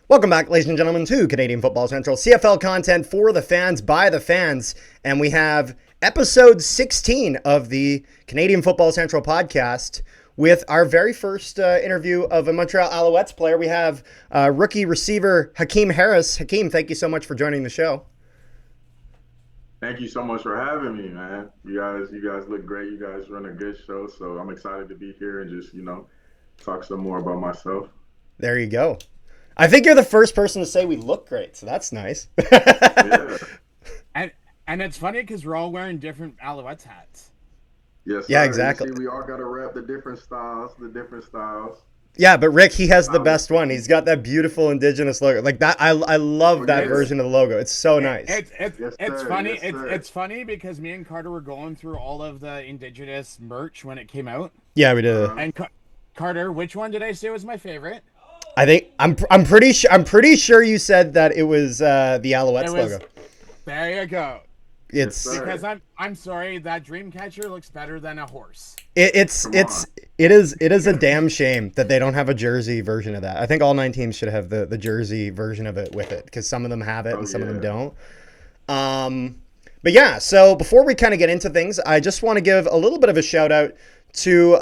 Welcome back, ladies and gentlemen, to Canadian Football Central, CFL content for the fans, by the fans, and we have episode 16 of the Canadian Football Central podcast with our very first interview of a Montreal Alouettes player. We have rookie receiver Hakeem Harris. Hakeem, thank you so much for joining the show. Thank you so much for having me, man. You guys look great. You guys run a good show, so I'm excited to be here and just, talk some more about myself. There you go. I think you're the first person to say we look great, so that's nice. Yeah. And it's funny because we're all wearing different Alouettes hats. Yes, yeah, sir. exactly. See, we all got to rep the different styles. Yeah, but Rick, he has the best one. He's got that beautiful indigenous logo. Like that, I love that version of the logo. It's so nice. It's funny. It's funny because me and Carter were going through all of the indigenous merch when it came out. Yeah, we did. And Carter, which one did I say was my favorite? I think I'm pretty sure you said that it was the Alouettes logo. There you go. It's because I'm sorry, that Dreamcatcher looks better than a horse. It is a damn shame that they don't have a jersey version of that. I think all 9 teams should have the jersey version of it with it, because some of them have it and some of them don't. But yeah, so before we kind of get into things, I just want to give a little bit of a shout out to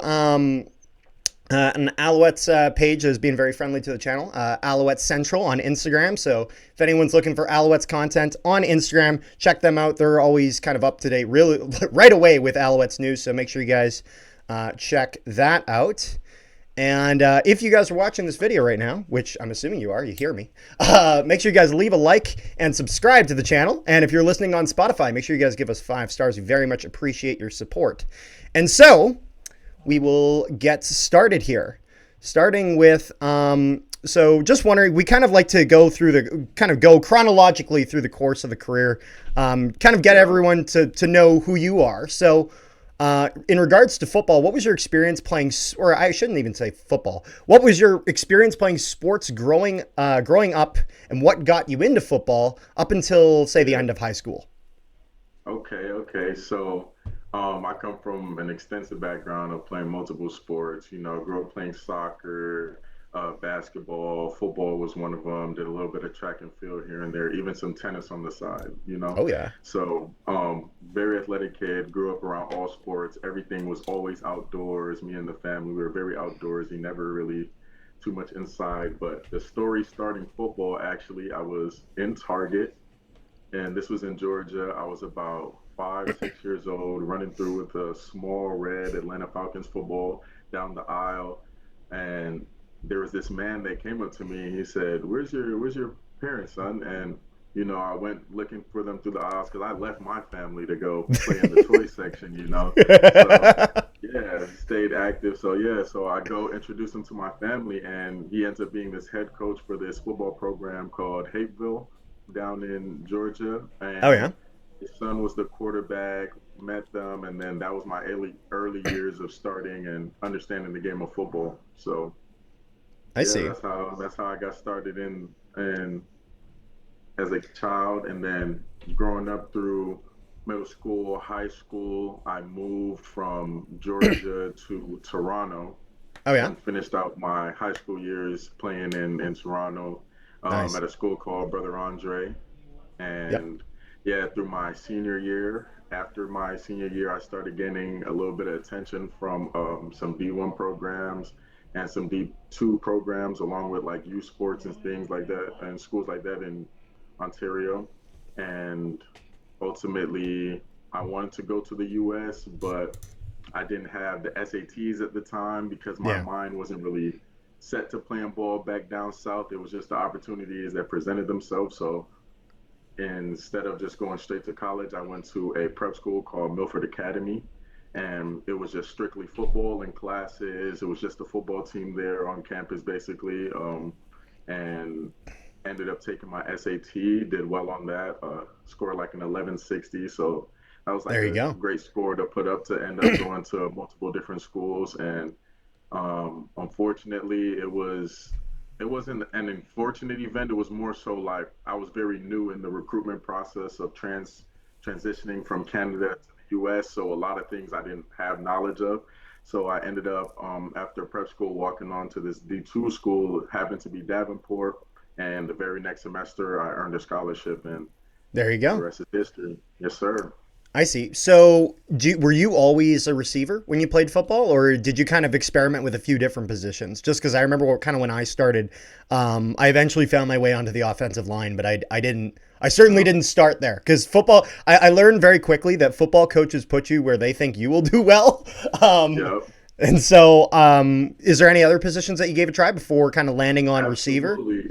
an Alouettes page has been very friendly to the channel, Alouettes Central on Instagram. So if anyone's looking for Alouettes content on Instagram, check them out. They're always kind of up to date, really right away with Alouettes news. So make sure you guys check that out. And if you guys are watching this video right now, which I'm assuming you are, you hear me, make sure you guys leave a like and subscribe to the channel. And if you're listening on Spotify, make sure you guys give us 5 stars. We very much appreciate your support. And so we will get started here, starting with, so just wondering, we kind of like to go chronologically through the course of the career, kind of get everyone to know who you are. So in regards to football, what was your experience playing, or I shouldn't even say football, what was your experience playing sports growing up, and what got you into football up until, say, the end of high school? Okay. So I come from an extensive background of playing multiple sports. Grew up playing soccer, basketball, football was one of them. Did a little bit of track and field here and there, even some tennis on the side. Oh yeah. So very athletic kid. Grew up around all sports. Everything was always outdoors. Me and the family, we were very outdoorsy. Never really too much inside. But the story starting football, actually, I was in Target, and this was in Georgia. I was about 5, 6 years old, running through with a small red Atlanta Falcons football down the aisle, and there was this man that came up to me and he said, where's your parents, son? And I went looking for them through the aisles because I left my family to go play in the toy section. So yeah, stayed active. So I go introduce him to my family, and he ends up being this head coach for this football program called Hapeville down in Georgia. And oh yeah. his son was the quarterback, met them, and then that was my early years of starting and understanding the game of football. So I see. That's how I got started in as a child, and then growing up through middle school, high school, I moved from Georgia to Toronto. Oh yeah. And finished out my high school years playing in Toronto Nice. at a school called Brother Andre, and yeah, through my senior year. After my senior year, I started getting a little bit of attention from some D1 programs and some D2 programs, along with like youth sports and things like that, and schools like that in Ontario. And ultimately, I wanted to go to the U.S., but I didn't have the SATs at the time because my mind wasn't really set to playing ball back down south. It was just the opportunities that presented themselves. So instead of just going straight to college, I went to a prep school called Milford Academy, and it was just strictly football and classes. It was just a football team there on campus, basically, and ended up taking my SAT, did well on that, scored like an 1160. So that was like a great score to put up to end up going to multiple different schools. And unfortunately, it wasn't an unfortunate event. It was more so like I was very new in the recruitment process of transitioning from Canada to U.S., so a lot of things I didn't have knowledge of. So I ended up after prep school walking on to this D2 school, happened to be Davenport, and the very next semester I earned a scholarship, and There you the go. rest is history. Yes, sir. I see. So, were you always a receiver when you played football, or did you kind of experiment with a few different positions? Just because I remember kind of when I started, I eventually found my way onto the offensive line, but I didn't. I certainly Oh, didn't start there because football. I learned very quickly that football coaches put you where they think you will do well. Um, yeah, and so, is there any other positions that you gave a try before kind of landing on receiver? absolutely.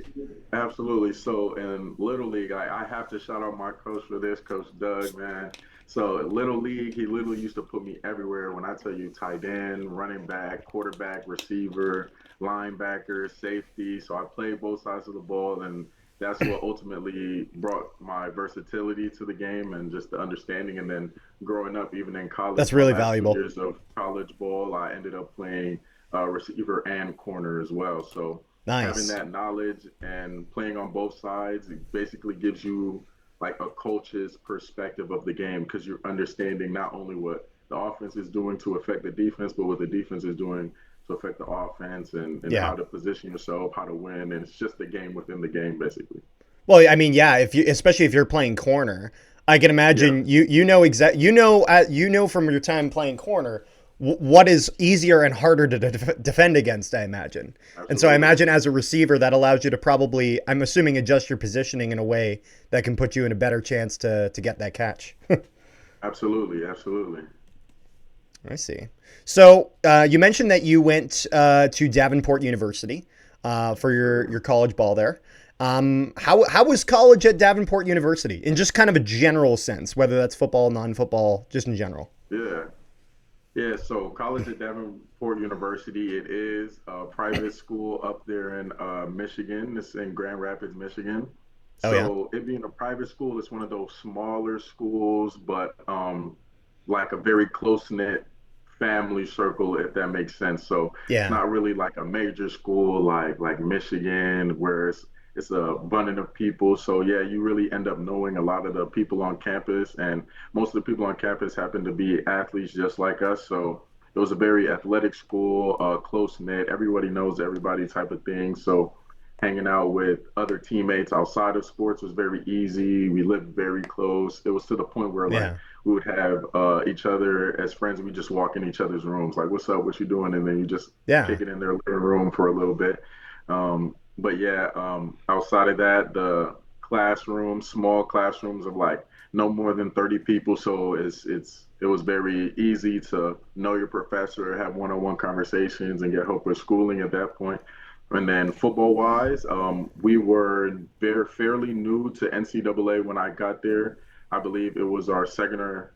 Absolutely. So in Little League, I have to shout out my coach for this, Coach Doug, man. So in Little League, he literally used to put me everywhere. When I tell you tight end, running back, quarterback, receiver, linebacker, safety. So I played both sides of the ball, and that's what ultimately brought my versatility to the game and just the understanding. And then growing up, even in college, That's my really last two valuable. years of college ball, I ended up playing receiver and corner as well. So having Nice. that knowledge and playing on both sides it basically gives you like a coach's perspective of the game because you're understanding not only what the offense is doing to affect the defense, but what the defense is doing to affect the offense and Yeah. how to position yourself, how to win. And it's just a game within the game, basically. Well, I mean, yeah, if you especially if you're playing corner, I can Yeah, imagine you know from your time playing corner what is easier and harder to defend against, I imagine. And so I absolutely. imagine as a receiver that allows you to probably, I'm assuming, adjust your positioning in a way that can put you in a better chance to get that catch. Absolutely. Absolutely. I see. So you mentioned that you went to Davenport University for Yes, your sir. college ball there. How was college at Davenport University in just kind of a general sense, whether that's football, non-football, just in general? Yeah. Yeah, so college at Davenport University, it is a private school up there in Michigan. It's in Grand Rapids, Michigan. Oh yeah, So it being a private school, it's one of those smaller schools, but like a very close-knit family circle, if that makes sense. So it's yeah, not really like a major school like Michigan, where it's a abundant of people. So yeah, you really end up knowing a lot of the people on campus, and most of the people on campus happen to be athletes just like us. So it was a very athletic school, close knit. Everybody knows everybody type of thing. So hanging out with other teammates outside of sports was very easy. We lived very close. It was to the point where like yeah, we would have each other as friends. We just walk in each other's rooms, like, "What's up? What you doing?" And then you just yeah. kick it in their living room for a little bit. But yeah, outside of that, the classrooms, small classrooms of like no more than 30 people. So it was very easy to know your professor, have one-on-one conversations, and get help with schooling at that point. And then football wise, we were very fairly new to NCAA when I got there. I believe it was our second or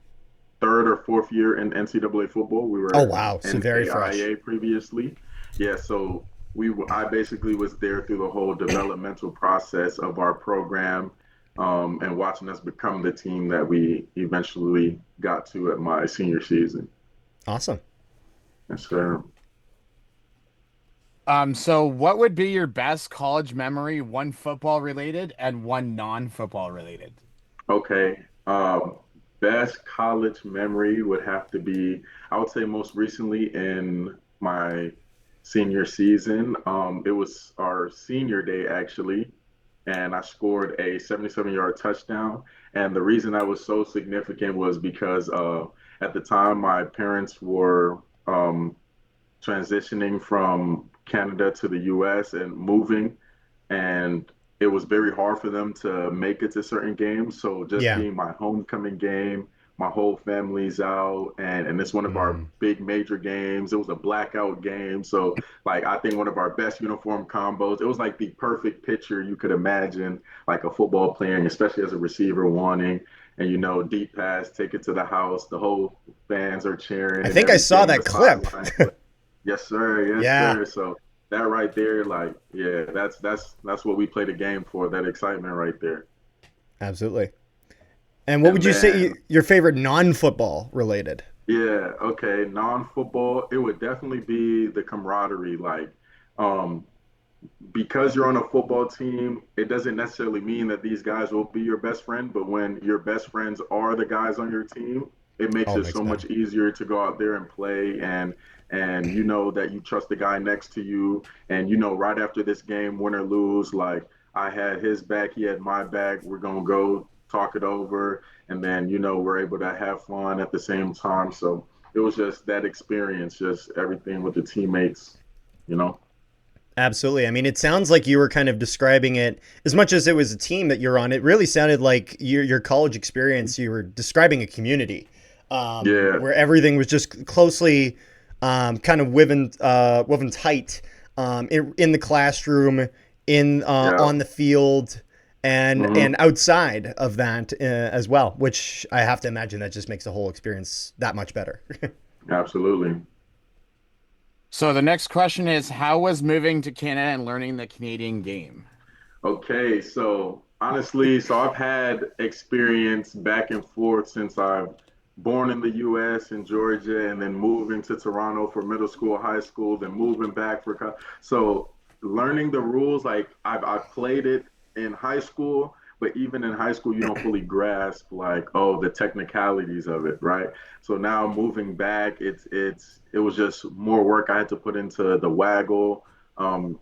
third or fourth year in NCAA football. We Oh were wow, so very fresh. NAIA previously. Yeah, so I basically was there through the whole developmental process of our program, and watching us become the team that we eventually got to at my senior season. Awesome. Yes, sir. So what would be your best college memory, one football related and one non-football related? Okay. Best college memory would have to be, I would say most recently in my senior season. It was our senior day actually, and I scored a 77-yard touchdown. And the reason that was so significant was because at the time my parents were transitioning from Canada to the US and moving, and it was very hard for them to make it to certain games. So just Yeah. being my homecoming game, my whole family's out, and it's one of our Mm. big major games. It was a blackout game, so like I think one of our best uniform combos. It was like the perfect picture you could imagine, like a football player, especially as a receiver wanting. And deep pass, take it to the house. The whole fans are cheering I and think I saw everything. that The clip. sidelines, but yes, sir. Yes, Yeah, sir. So that right there, like, yeah, that's what we play the game for. That excitement right there. absolutely. And what would And you then, say your favorite non-football related? yeah, okay, non-football, it would definitely be the camaraderie. Like, um, because you're on a football team, it doesn't necessarily mean that these guys will be your best friend. But when your best friends are the guys on your team, It makes All it makes so it much better. easier to go out there and play, and you know that you trust the guy next to you, and you know right after this game, win or lose, like I had his back, he had my back. We're gonna go talk it over, and then you know we're able to have fun at the same time. So it was just that experience, just everything with the teammates, you know. Absolutely. I mean, it sounds like you were kind of describing it as much as it was a team that you're on. It really sounded like your college experience. You were describing a community Yeah, where everything was just closely kind of woven tight in the classroom, in yeah. on the field, and Hmm. outside of that as well. Which I have to imagine that just makes the whole experience that much better. Absolutely. So the next question is, how was moving to Canada and learning the Canadian game? Okay, so honestly, so I've had experience back and forth since I've born in the US in Georgia and then moving to Toronto for middle school, high school, then moving back for so learning the rules, like I've played it in high school, but even in high school you don't fully grasp like, oh, the technicalities of it, right? So now moving back, it was just more work I had to put into the waggle.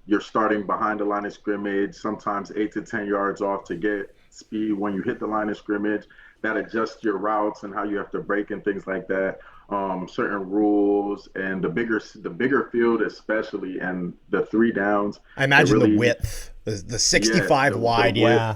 You're starting behind the line of scrimmage, sometimes 8 to 10 yards off to get speed when you hit the line of scrimmage. That adjusts your routes and how you have to break and things like that. Certain rules and the bigger field especially, and the three downs. I It imagine the really, width, the yeah, 65 the wide. width. Yeah.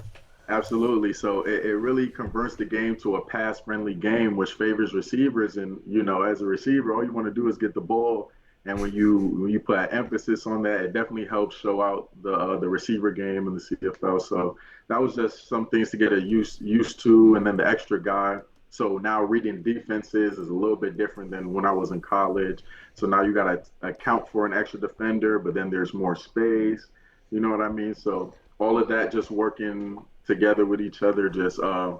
Absolutely. So it really converts the game to a pass-friendly game, which favors receivers. And you know, as a receiver, all you want to do is get the ball. And when you put emphasis on that, it definitely helps show out the receiver game in the CFL. So that was just some things to get used to, and then the extra guy. So now reading defenses is a little bit different than when I was in college. So now you got to account for an extra defender, but then there's more space. You know what I mean? So all of that just working together with each other, just I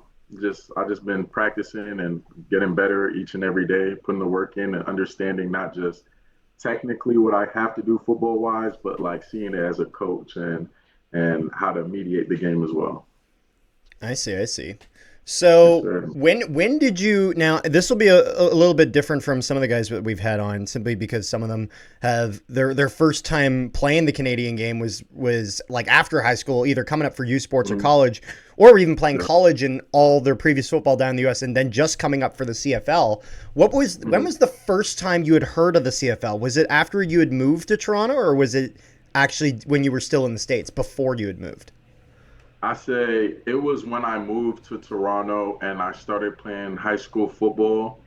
just been practicing and getting better each and every day, putting the work in and understanding not just technically what I have to do football wise, but like seeing it as a coach and how to mediate the game as well. I see. I see. Yes, So sir. when did you now? This will be a little bit different from some of the guys that we've had on, simply because some of them have their first time playing the Canadian game was like after high school, either coming up for U Sports or Mm-hmm. college, or even playing Yeah. college and all their previous football down in the U.S. and then just coming up for the CFL. When Mm-hmm. was the first time you had heard of the CFL? Was it after you had moved to Toronto, or was it actually when you were still in the States before you had moved? I say it was when I moved to Toronto and I started playing high school football.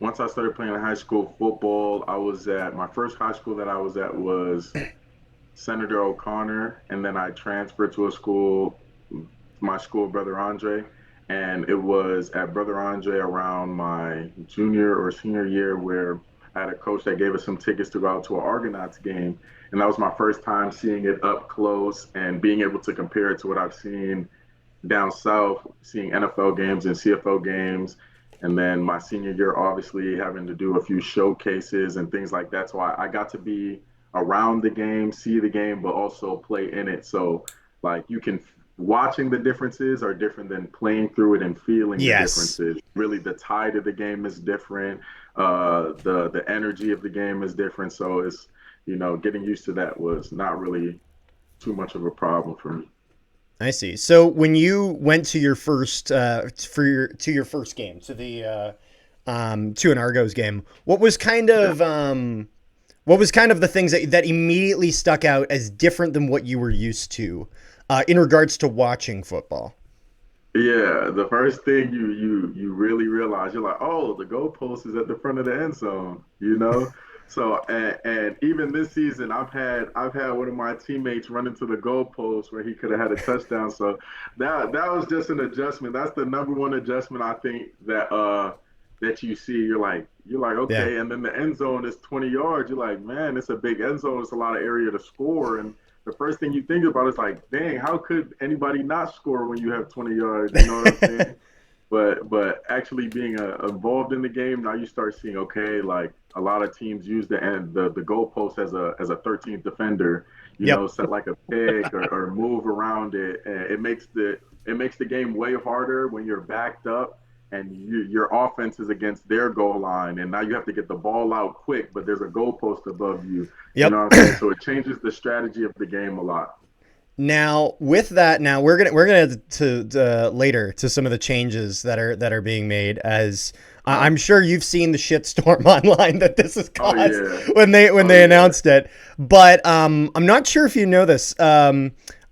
Once I started playing high school football, I was at my first high school that I was at was Senator O'Connor, and then I transferred to a school, my school, Brother Andre, and it was at Brother Andre around my junior or senior year where I had a coach that gave us some tickets to go out to an Argonauts game, and that was my first time seeing it up close and being able to compare it to what I've seen down south, seeing NFL games and CFL games. And then my senior year, obviously having to do a few showcases and things like that. So I got to be around the game, see the game, but also play in it. So like you can watching the differences are different than playing through it and feeling the Yes. differences. Really, the tide of the game is different. The energy of the game is different. So it's getting used to that was not really too much of a problem for me. I see. So when you went to your first to your first game, to an Argos game, Yeah. what was kind of the things that immediately stuck out as different than what you were used to in regards to watching football? Yeah, the first thing you really realize, you're like, oh, the goalpost is at the front of the end zone, you know? So and even this season I've had one of my teammates run into the goalpost where he could have had a touchdown. So that was just an adjustment. That's the number one adjustment I think that you see. You're like, Yeah. okay, and then the end zone is 20 yards. You're like, man, it's a big end zone, it's a lot of area to score. And the first thing you think about is like, dang, how could anybody not score when you have 20 yards? You know what I'm saying? But actually being involved in the game, now you start seeing, okay, like a lot of teams use the goalpost as a 13th defender, Yep. set like a pick or move around it. And it makes the game way harder when you're backed up. and your offense is against their goal line, and now you have to get the ball out quick, but there's a goalpost above you. You know Yep. what I'm saying? So it changes the strategy of the game a lot. Now, with that, now we're gonna to later to some of the changes that are being made. As I'm sure you've seen the shitstorm online that this has Oh caused yeah. when they Yeah. announced it. But I'm not sure if you know this.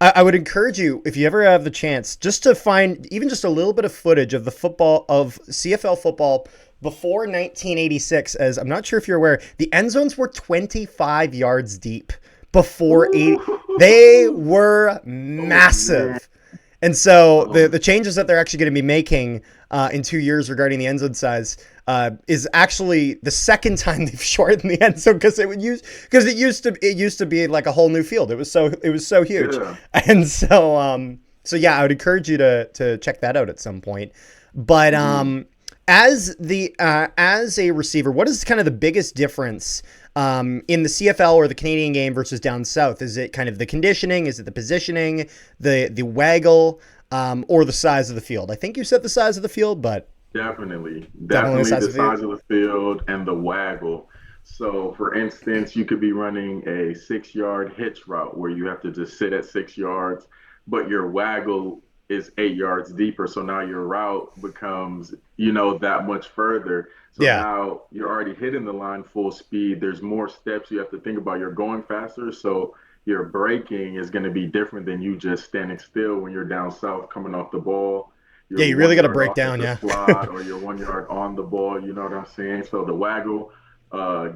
I would encourage you, if you ever have the chance, just to find even just a little bit of footage of the football of CFL football before 1986. As I'm not sure if you're aware, the end zones were 25 yards deep before 80. They were Oh man. massive. And so the Um, the changes that they're actually going to be making in 2 years regarding the end zone size is actually the second time they've shortened the end zone because it used to be like a whole new field. It was so huge, yeah. and so yeah, I would encourage you to check that out at some point. But Hmm. as a receiver, what is kind of the biggest difference in the CFL or the Canadian game versus down south? Is it kind of the conditioning? Is it the positioning, the waggle, or the size of the field? I think you said the size of the field, but Definitely, definitely the definitely size the of the field. size of the field and the waggle. So, for instance, you could be running a 6 yard hitch route where you have to just sit at 6 yards, but your waggle is 8 yards deeper. So now your route becomes, that much further. So Yeah, now you're already hitting the line full speed. There's more steps you have to think about. You're going faster. So your braking is going to be different than you just standing still when you're down south coming off the ball. yeah, You're you really one got to yard break off of down. the Yeah, slot or you're 1 yard on the ball. You know what I'm saying? So the waggle,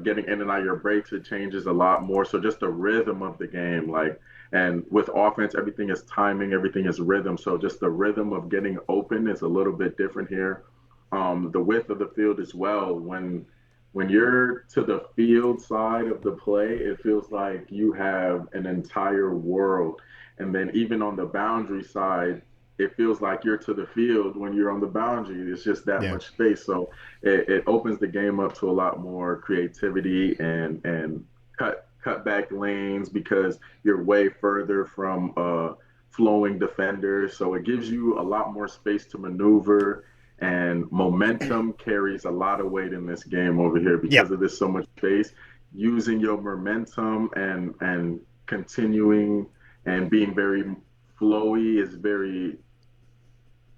getting in and out of your breaks, it changes a lot more. So just the rhythm of the game, like, and with offense, everything is timing, everything is rhythm. So just the rhythm of getting open is a little bit different here. The width of the field as well. When you're to the field side of the play, it feels like you have an entire world. And then even on the boundary side, it feels like you're to the field when you're on the boundary. It's just that yeah, much space. So it opens the game up to a lot more creativity and cut back lanes because you're way further from flowing defenders. So it gives you a lot more space to maneuver, and momentum carries a lot of weight in this game over here because yep, of this so much space. Using your momentum and continuing and being very flowy is very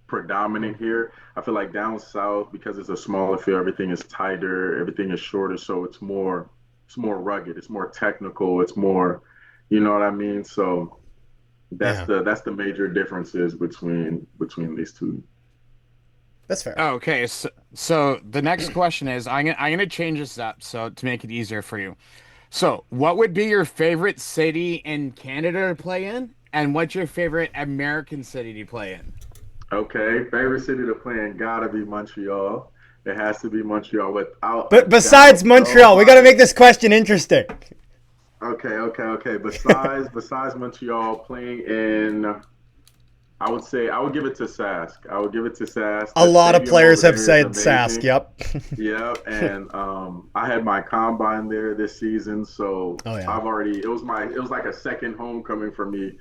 predominant here. I feel like down south, because it's a smaller field, everything is tighter, everything is shorter, so it's more rugged, it's more technical, it's more, you know what I mean? So that's yeah. the major differences between these two. That's fair. Okay, so the next question is I'm gonna change this up so to make it easier for you. So, what would be your favorite city in Canada to play in, and what's your favorite American city to play in? Okay, favorite city to play in gotta be Montreal. It has to be Montreal without a But besides doubt. Montreal, we got to make this question interesting. Okay. Besides Montreal, playing in, I would say I would give it to Sask. I would give it to Sask. A The lot of stadium players over have there is said Sask. amazing. Yep. Yep, and I had my combine there this season, so Oh yeah. I've already it was like a second homecoming for me,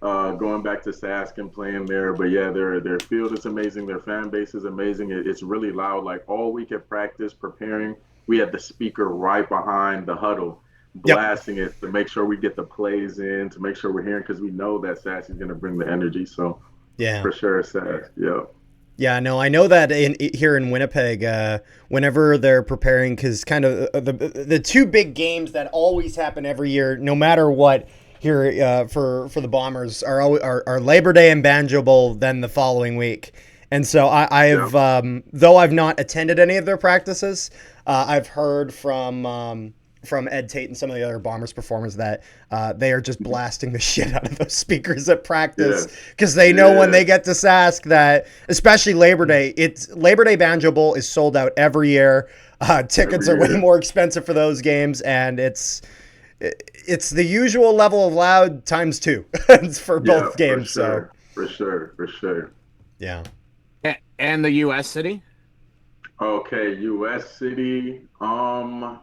going back to Sask and playing there. But yeah, their field is amazing, their fan base is amazing. It's really loud. Like all week at practice preparing, we had the speaker right behind the huddle, Yep. blasting it to make sure we get the plays in, to make sure we're hearing because we know that Sask is going to bring the energy. So Yeah. for sure, Sask. Yeah. Yeah, no, I know that here in Winnipeg, whenever they're preparing, because kind of the two big games that always happen every year, no matter what, here for the Bombers are Labor Day and Banjo Bowl, then the following week. And so Yeah. I've though I've not attended any of their practices, I've heard from Ed Tate and some of the other Bombers performers that they are just blasting the shit out of those speakers at practice Yes. because they know when Yeah. they get to Sask that, especially Labor Day, it's Labor Day Banjo Bowl is sold out every year. Tickets Every are way year. more expensive for those games, and it's the usual level of loud times two for Yeah, both for games. So sure. For sure. For sure. yeah, And the U.S. city? Okay, US city. I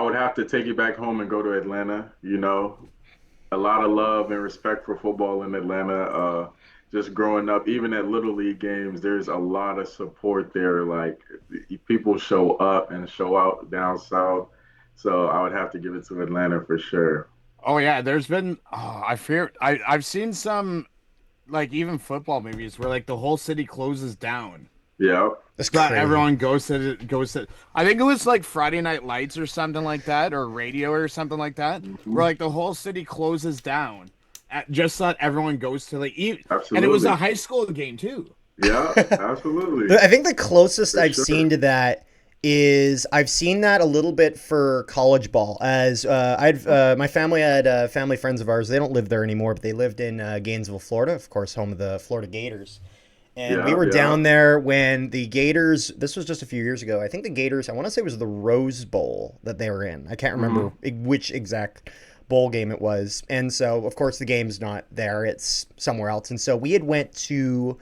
would have to take you back home and go to Atlanta. A lot of love and respect for football in Atlanta. just growing up, even at Little League games, there's a lot of support there. Like people show up and show out down south. So I would have to give it to Atlanta for sure. Oh yeah, there's been I've seen some like even football movies where like the whole city closes down. Yeah. That's But crazy. everyone goes to I think it was like Friday Night Lights or something like that, or radio or something like that, where Hmm. like the whole city closes down just so that everyone goes to like eat, and it was a Absolutely. high school game too. Yeah, absolutely. I think the closest For I've seen sure. to that is I've seen that a little bit for college ball. As I'd my family had family friends of ours. They don't live there anymore, but they lived in Gainesville, Florida, of course, home of the Florida Gators. And we Yeah, were yeah. down there when the Gators. This was just a few years ago. I think the Gators. I want to say it was the Rose Bowl that they were in. I can't remember Hmm. which exact bowl game it was. And so, of course, the game's not there. It's somewhere else. And so we had went to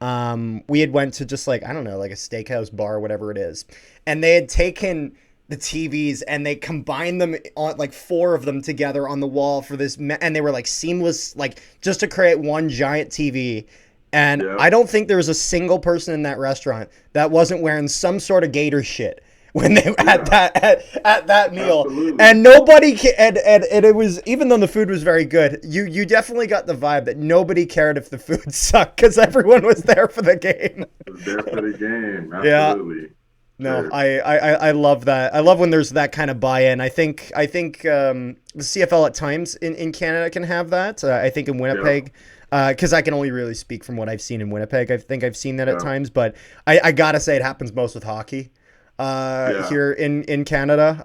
just like I don't know, like a steakhouse bar, whatever it is, and they had taken the TVs and they combined them on like four of them together on the wall for this, and they were like seamless, like just to create one giant TV. And Yeah, I don't think there was a single person in that restaurant that wasn't wearing some sort of Gator shit when they were at yeah. that meal. Absolutely. And nobody and it was, even though the food was very good, you definitely got the vibe that nobody cared if the food sucked because everyone was there for the game. Was there for the game. Yeah. Absolutely. No, Sure. I love that. I love when there's that kind of buy-in. I think the CFL at times in Canada can have that. I think in Yeah. Winnipeg, because I can only really speak from what I've seen in Winnipeg. I think I've seen that at Yeah. times, but I gotta say it happens most with hockey Yeah. here in Canada.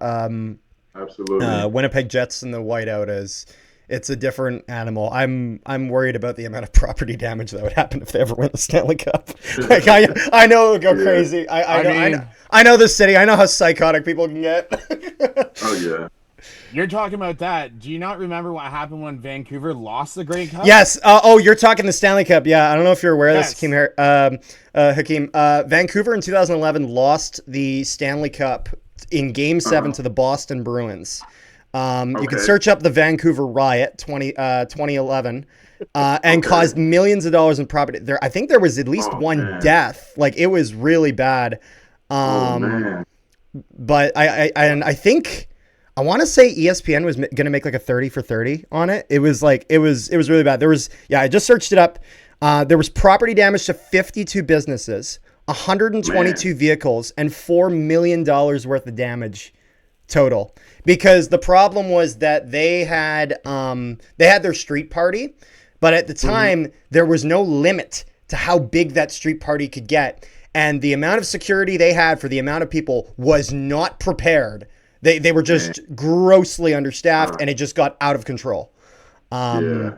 Absolutely. Winnipeg Jets and the whiteout is it's a different animal. I'm worried about the amount of property damage that would happen if they ever win the Stanley Cup. Like I know it would go Yeah. crazy. I mean, I know the city. I know how psychotic people can get. Oh yeah. you're talking about that. Do you not remember what happened when Vancouver lost the Grey Cup? Yes. You're talking the Stanley Cup. Yeah. I don't know if you're aware of this, Yes. Hakeem. Vancouver in 2011 lost the Stanley Cup in Game 7 Uh-huh. to the Boston Bruins. You can Okay. search up the Vancouver riot 2011 and Okay. caused millions of dollars in property. I think there was at least Oh one man. death. Like it was really bad. Oh Um, man. but I think I want to say ESPN was going to make like a 30 for 30 on it. It was like it was really bad. There was I just searched it up. There was property damage to 52 businesses, Man. 122 vehicles, and $4 million worth of damage total. Because the problem was that they had their street party, but at the Hmm. time there was no limit to how big that street party could get, and the amount of security they had for the amount of people was not prepared. They were Man. just grossly understaffed, Uh, and it just got out of control. yeah.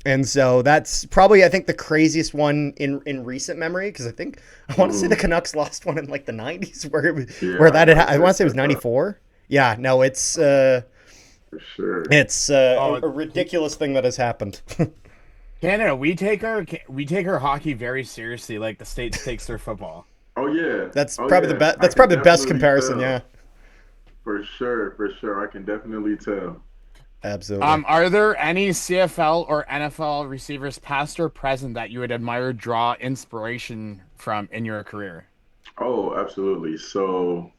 And so that's probably I think the craziest one in recent memory because I want to say the Hmm. Canucks lost one in like the 90s where it was Yeah. where I that had, gotta I want to check say it was that out 94. Yeah, no, for sure. it's Oh, a ridiculous thing that has happened. Canada, we take our hockey very seriously, like the States takes their football. Oh yeah. That's Oh probably the yeah. best. I That's can probably the best definitely comparison. tell. Yeah, For sure. For sure. I can definitely tell. absolutely. Are there any CFL or NFL receivers, past or present, that you would admire, draw inspiration from in your career? Oh, absolutely. So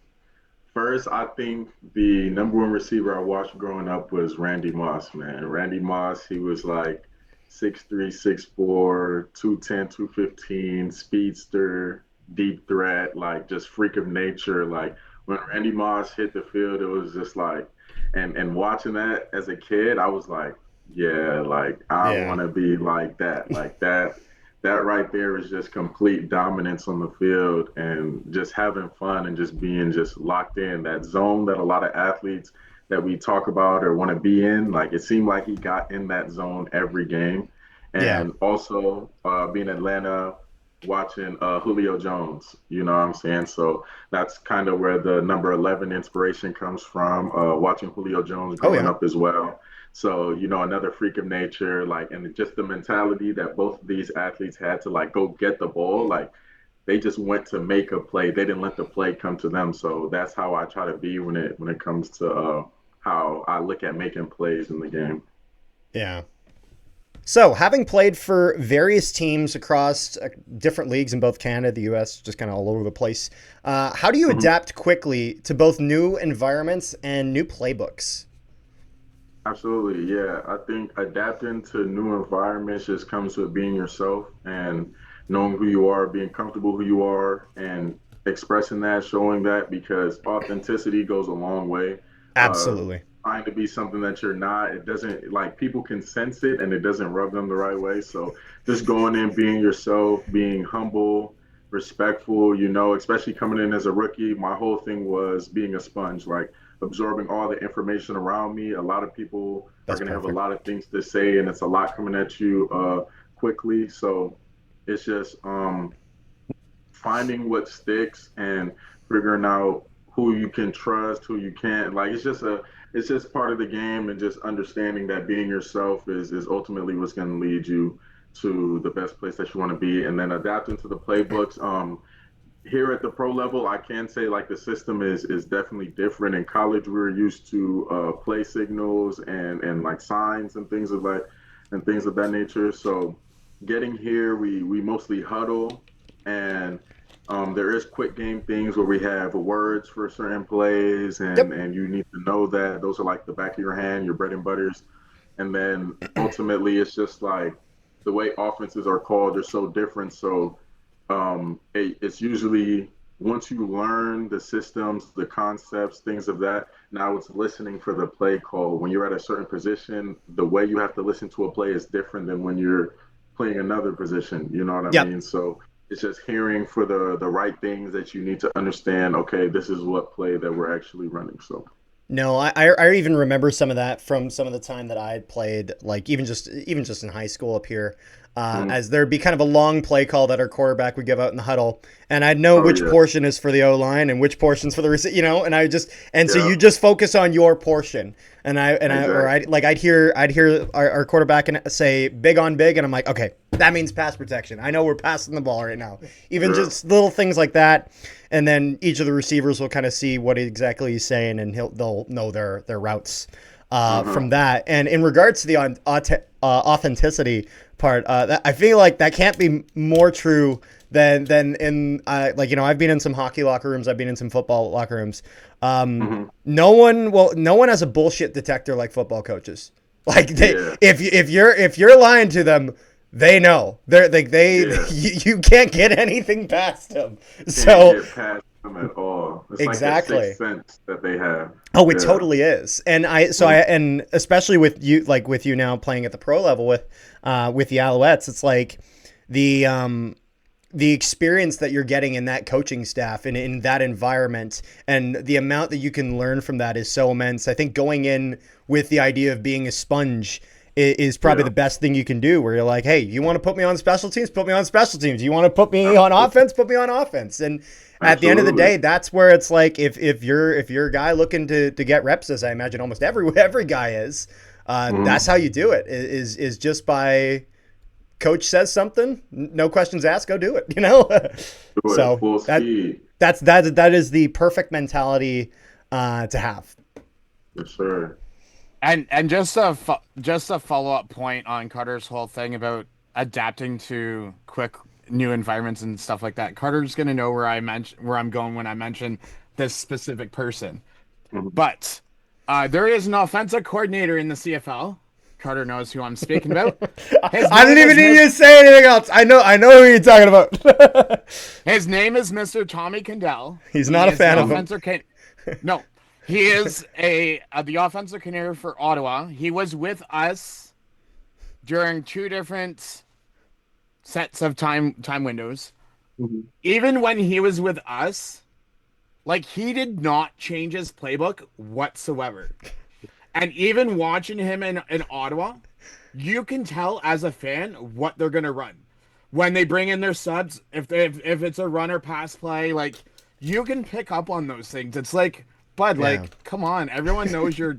first, I think the number one receiver I watched growing up was Randy Moss, man. Randy Moss, he was like 6'3", 6'4", 210, 215, speedster, deep threat, like just freak of nature. Like when Randy Moss hit the field, it was just like, and watching that as a kid, I was like, yeah, like I Yeah, want to be like that. Like that right there is just complete dominance on the field and just having fun and just being just locked in that zone that a lot of athletes that we talk about or want to be in. Like it seemed like he got in that zone every game. yeah, And also being Atlanta, watching Julio Jones, you know what I'm saying? So that's kind of where the number 11 inspiration comes from, watching Julio Jones oh growing yeah, up as well. So, another freak of nature, like, and just the mentality that both of these athletes had to like go get the ball, like they just went to make a play. They didn't let the play come to them. So that's how I try to be when it comes to how I look at making plays in the game. yeah. So, having played for various teams across different leagues in both Canada, the U.S., just kind of all over the place, how do you adapt quickly to both new environments and new playbooks? Absolutely, yeah. I think adapting to new environments just comes with being yourself and knowing who you are, being comfortable who you are, and expressing that, showing that, because authenticity goes a long way. Uh, Absolutely. Trying to be something that you're not, it doesn't, like, people can sense it and it doesn't rub them the right way. So just going in, being yourself, being humble, respectful, especially coming in as a rookie, my whole thing was being a sponge. Like, absorbing all the information around me. A lot of people are That's going to have a perfect. lot of things to say, and it's a lot coming at you quickly. So it's just finding what sticks and figuring out who you can trust, who you can't. Like it's just part of the game, and just understanding that being yourself is ultimately what's going to lead you to the best place that you want to be, and then adapting to the playbooks. Here at the pro level, I can say like the system is definitely different. In college, we were used to play signals and like signs and things of that nature. So getting here, we mostly huddle, and there is quick game things where we have words for certain plays, and Yep. and you need to know that those are like the back of your hand, your bread and butters. And then ultimately, it's just like the way offenses are called are so different. So it's usually once you learn the systems, the concepts, things of that. Now it's listening for the play call. When you're at a certain position, the way you have to listen to a play is different than when you're playing another position. You know what I Yep. mean? So it's just hearing for the right things that you need to understand. Okay, this is what play that we're actually running. So. No, I even remember some of that from some of the time that I had played, like even just in high school up here, Mhm. as there'd be kind of a long play call that our quarterback would give out in the huddle, and I'd know Oh which yeah, portion is for the O line and which portion's for the and so yeah, you just focus on your portion, exactly. I'd hear our quarterback say big on big, and I'm like, okay, that means pass protection. I know we're passing the ball right now, even Yeah. just little things like that. And then each of the receivers will kind of see what exactly he's saying, and they'll know their routes Uh-huh. from that. And in regards to the authenticity part, I feel like that can't be more true than in I've been in some hockey locker rooms, I've been in some football locker rooms. Hmm. No one has a bullshit detector like football coaches. Like Yeah. if you're lying to them, they know. Yeah. You can't get anything past them. Can't So get past them at all. It's like a sixth exactly. sense that they have. Oh, it Yeah. totally is. Mhm. And especially with you now playing at the pro level with the Alouettes, it's like the the experience that you're getting in that coaching staff and in that environment and the amount that you can learn from that is so immense. I think going in with the idea of being a sponge is probably Yeah. the best thing you can do, where you're like, hey, you want to put me on special teams, put me on special teams. You want to put me on Absolutely. offense, put me on offense. And at the end of the Absolutely. day, that's where it's like if you're a guy looking to get reps, as I imagine almost every guy is, that's Hmm. how you do it. Is just by coach says something, no questions asked, go do it. Do it So full speed. that is the perfect mentality to have. Yes, sir. And just a follow up point on Carter's whole thing about adapting to quick new environments and stuff like that. Carter's gonna know where I'm going when I mention this specific person. Hmm. But there is an offensive coordinator in the CFL. Carter knows who I'm speaking about. His I didn't name even is need you Miss. to say anything else. I know who you're talking about. His name is Mr. Tommy Kendall. He's not He a is the fan of him. offensive. No, he is the offensive coordinator for Ottawa. He was with us during two different sets of time windows. Hmm. Even when he was with us, like he did not change his playbook whatsoever. And even watching him in Ottawa, you can tell as a fan what they're gonna run when they bring in their subs. If it's a run or pass play, like you can pick up on those things. It's like, bud, Yeah. like, come on, everyone knows your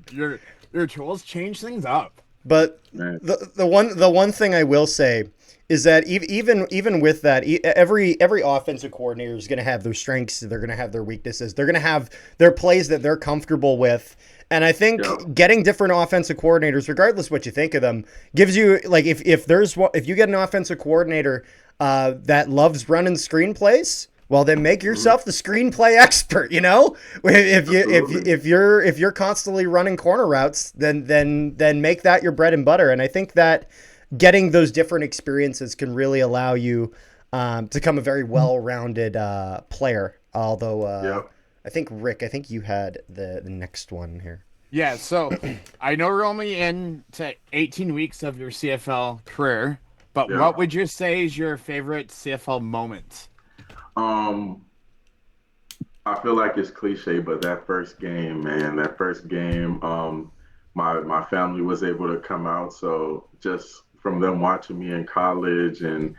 tools. Change things up. But Man. the one thing I will say is that even with that, every offensive coordinator is going to have their strengths. They're going to have their weaknesses. They're going to have their plays that they're comfortable with. And I think getting different offensive coordinators, regardless what you think of them, gives you like if you get an offensive coordinator that loves running screenplays, well then make yourself the screenplay expert. You know, if you're constantly running corner routes, then make that your bread and butter. And I think that getting those different experiences can really allow you to become a very well-rounded player. Although I think Rick, you had the next one here. Yeah, so I know we're only into 18 weeks of your CFL career, but what would you say is your favorite CFL moment? I feel like it's cliche, but that first game, man, my family was able to come out, so just from them watching me in college and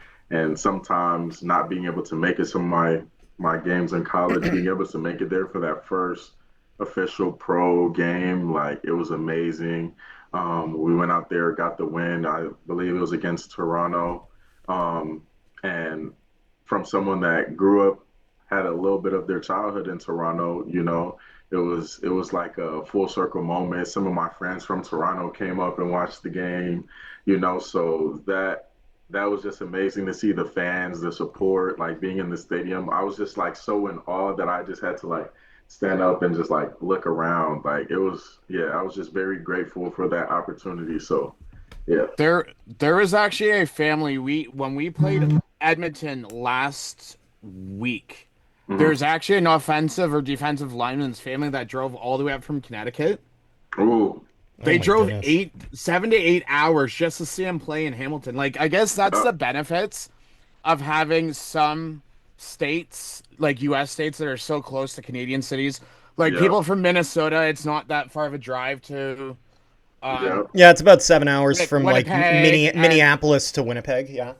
sometimes not being able to make it some of my games in college, being able to make it there for that first official pro game, like it was amazing. We went out there, got the win. I believe it was against Toronto. And from someone that grew up, had a little bit of their childhood in Toronto, you know, it was like a full circle moment. Some of my friends from Toronto came up and watched the game, you know, so that was just amazing to see the fans, the support, like being in the stadium. I was just like so in awe that I just had to like stand up and just like look around. Like it was, I was just very grateful for that opportunity. So, yeah. There was actually a family when we played Edmonton last week. There's actually an offensive or defensive lineman's family that drove all the way up from Connecticut. Ooh. They drove 7 to 8 hours just to see him play in Hamilton. Like, I guess that's the benefits of having some states, like U.S. states, that are so close to Canadian cities. Like, people from Minnesota, it's not that far of a drive to... it's about 7 hours from Winnipeg, Minneapolis to Winnipeg. Yeah.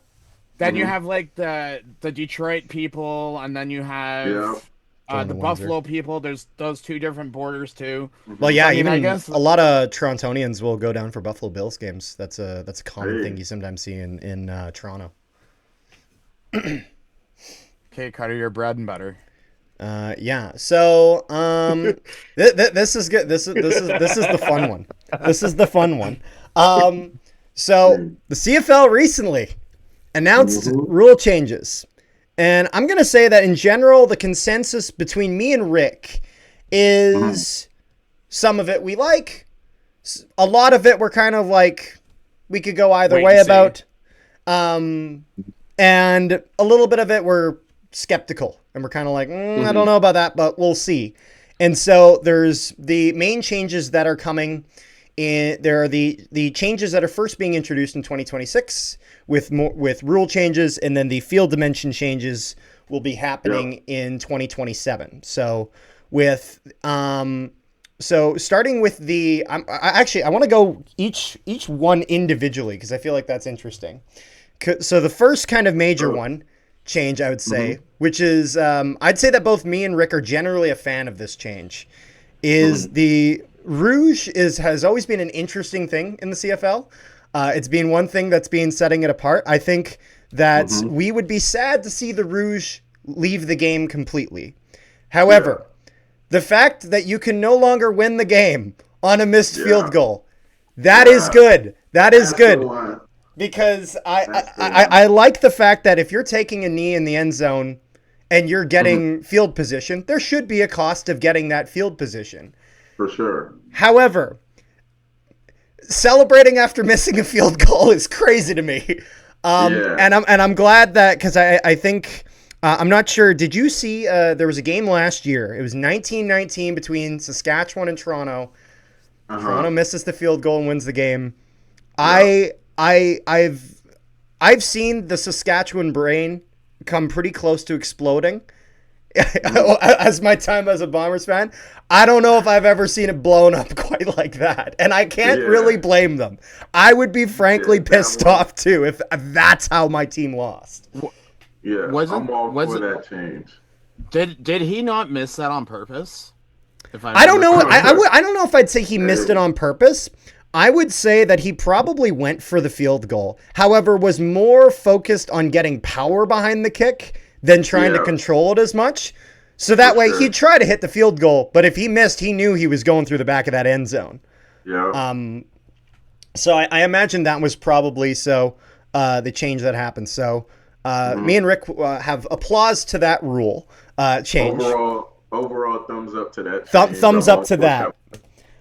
Then you have like the Detroit people, and then you have the Buffalo people. There's those two different borders too. Well, yeah, I guess a lot of Torontonians will go down for Buffalo Bills games. That's a common thing you sometimes see in Toronto. Okay, Carter, your bread and butter. So this is good. This is the fun one. This is the fun one. So the CFL recently announced rule changes. And I'm going to say that in general, the consensus between me and Rick is some of it we like. A lot of it we're kind of like, we could go either way about. And a little bit of it we're skeptical. And we're kind of like, I don't know about that, but we'll see. And so there's the main changes that are coming. There are the changes that are first being introduced in 2026 with rule changes, and then the field dimension changes will be happening in 2027. So starting with I want to go each one individually because I feel like that's interesting. So the first kind of major one change, I would say, which is I'd say that both me and Rick are generally a fan of this change, is the Rouge has always been an interesting thing in the CFL. It's been one thing that's been setting it apart. I think that we would be sad to see the Rouge leave the game completely. However, the fact that you can no longer win the game on a missed field goal, that is good. That is good. Because I like the fact that if you're taking a knee in the end zone and you're getting field position, there should be a cost of getting that field position. For sure. However, celebrating after missing a field goal is crazy to me. And I'm glad that, because I think I'm not sure. Did you see there was a game last year? It was 1919 between Saskatchewan and Toronto. Toronto misses the field goal and wins the game. I've seen the Saskatchewan brain come pretty close to exploding. As my time as a Bombers fan, I don't know if I've ever seen it blown up quite like that, and I can't really blame them. I would be frankly pissed off too if that's how my team lost. I'm all for that change. Did he not miss that on purpose? I don't know. I don't know if I'd say he missed it on purpose. I would say that he probably went for the field goal. However, was more focused on getting power behind the kick than trying to control it as much. So that way he'd try to hit the field goal, but if he missed, he knew he was going through the back of that end zone. Yeah. So I imagine that was probably the change that happened. So me and Rick have applause to that rule change. Overall thumbs up to that. Thumbs up to that.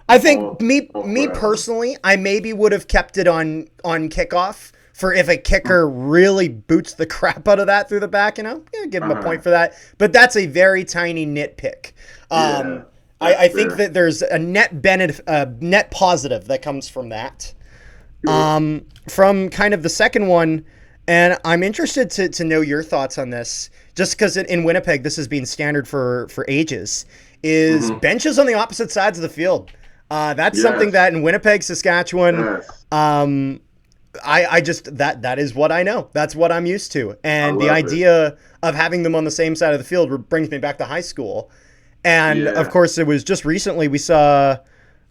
I think me personally, I maybe would have kept it on kickoff for if a kicker really boots the crap out of that through the back, give him a point for that. But that's a very tiny nitpick. I think that there's a net positive that comes from that. From kind of the second one, and I'm interested to know your thoughts on this, just because in Winnipeg this has been standard for ages, is benches on the opposite sides of the field. That's something that in Winnipeg, Saskatchewan, I just that is what I know. That's what I'm used to. And the idea of having them on the same side of the field brings me back to high school. And of course, it was just recently we saw,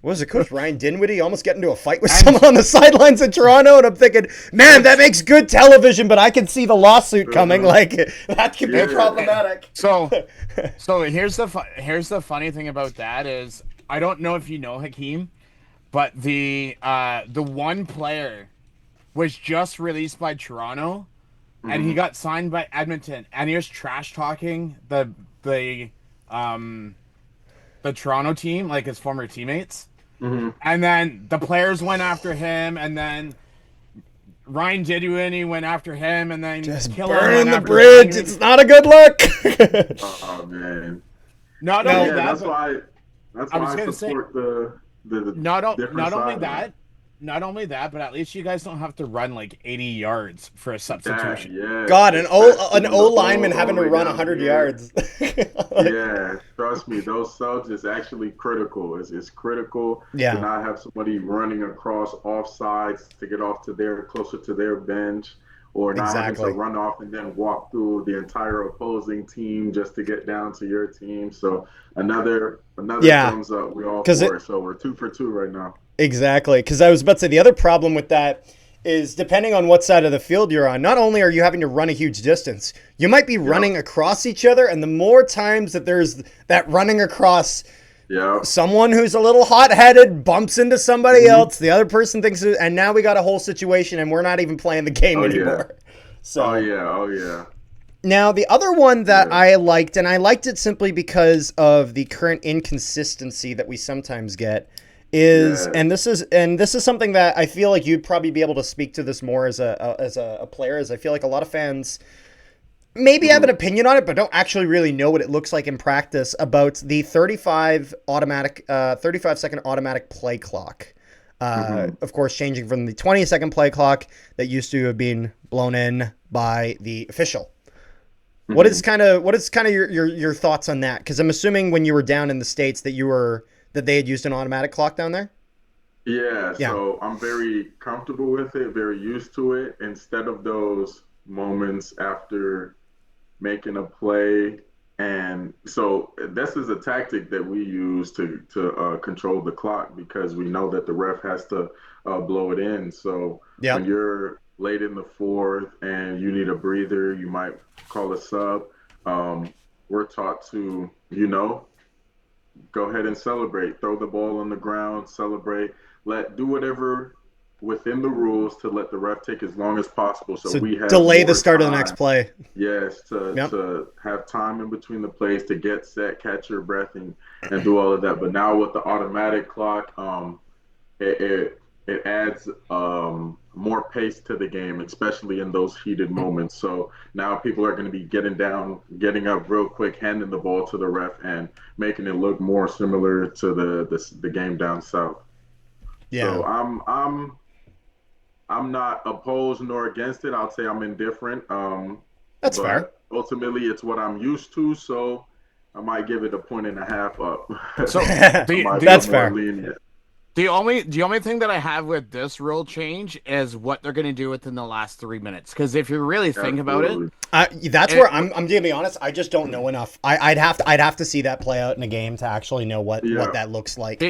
what was it, Coach Ryan Dinwiddie almost get into a fight with someone on the sidelines in Toronto. And I'm thinking, man, that makes good television, but I can see the lawsuit coming. Like, that could be problematic. So here's the funny thing about that is, I don't know if you know Hakeem, but the one player was just released by Toronto, and he got signed by Edmonton, and he was trash talking the Toronto team, like his former teammates, and then the players went after him, and then Ryan Dinwiddie went after him, and then just burning the bridge. It's not a good look. Oh man. Not only that, That's why I support the not only that, but at least you guys don't have to run like 80 yards for a substitution. God, an O lineman having to run 100 yards. Trust me, those subs is actually critical. It's critical to not have somebody running across offsides to get off to closer to their bench, or not having to run off and then walk through the entire opposing team just to get down to your team. So another thumbs up. We all for it. So we're 2 for 2 right now. Exactly, because I was about to say the other problem with that is depending on what side of the field you're on, not only are you having to run a huge distance, you might be running across each other, and the more times that there's that running across, someone who's a little hot-headed bumps into somebody else, the other person thinks, and now we got a whole situation, and we're not even playing the game anymore. So, Oh yeah. Now, the other one that I liked, and I liked it simply because of the current inconsistency that we sometimes get, is and this is something that I feel like you'd probably be able to speak to this more as a player, as I feel like a lot of fans maybe have an opinion on it, but don't actually really know what it looks like in practice, about the 35-second automatic play clock. Of course, changing from the 20-second play clock that used to have been blown in by the official. What is kind of your thoughts on that? Because I'm assuming when you were down in the States that they had used an automatic clock down there? Yeah, so I'm very comfortable with it, very used to it. Instead of those moments after making a play, and so this is a tactic that we use to control the clock, because we know that the ref has to blow it in. So when you're late in the fourth and you need a breather, you might call a sub. We're taught to, go ahead and celebrate. Throw the ball on the ground, celebrate. Do whatever within the rules to let the ref take as long as possible. So we have delay the start of the next play. Yes, to have time in between the plays to get set, catch your breath, and do all of that. But now with the automatic clock, it adds more pace to the game, especially in those heated moments. So now people are going to be getting up real quick, handing the ball to the ref, and making it look more similar to the game down south. Yeah. So I'm not opposed nor against it. I'll say I'm indifferent. That's fair. Ultimately, it's what I'm used to, so I might give it a 1.5 up. So that's fair. Lenient. The only thing that I have with this rule change is what they're going to do within the last 3 minutes. Because if you really think about it, that's where I'm going to be honest. I just don't know enough. I'd have to see that play out in a game to actually know what that looks like.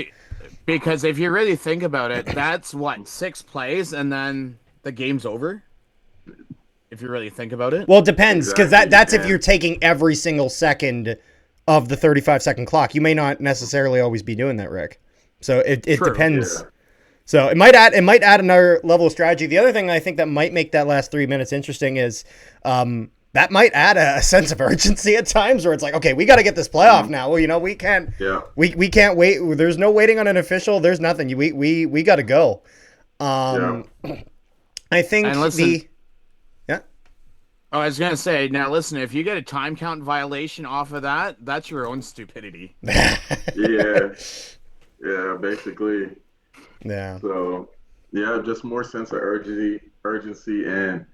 Because if you really think about it, that's what, 6 plays and then the game's over. If you really think about it. Well, it depends, because Exactly. that's if you're taking every single second of the 35-second clock. You may not necessarily always be doing that, Rick. So it True, depends. Yeah. So it might add another level of strategy. The other thing I think that might make that last 3 minutes interesting is that might add a sense of urgency at times, where it's like, okay, we got to get this playoff now. Well, we can't. Yeah. We can't wait. There's no waiting on an official. There's nothing. We got to go. I think And listen, yeah. Oh, I was gonna say, now listen, if you get a time count violation off of that, that's your own stupidity. Yeah. Yeah. Basically. Yeah. So, yeah, just more sense of urgency, and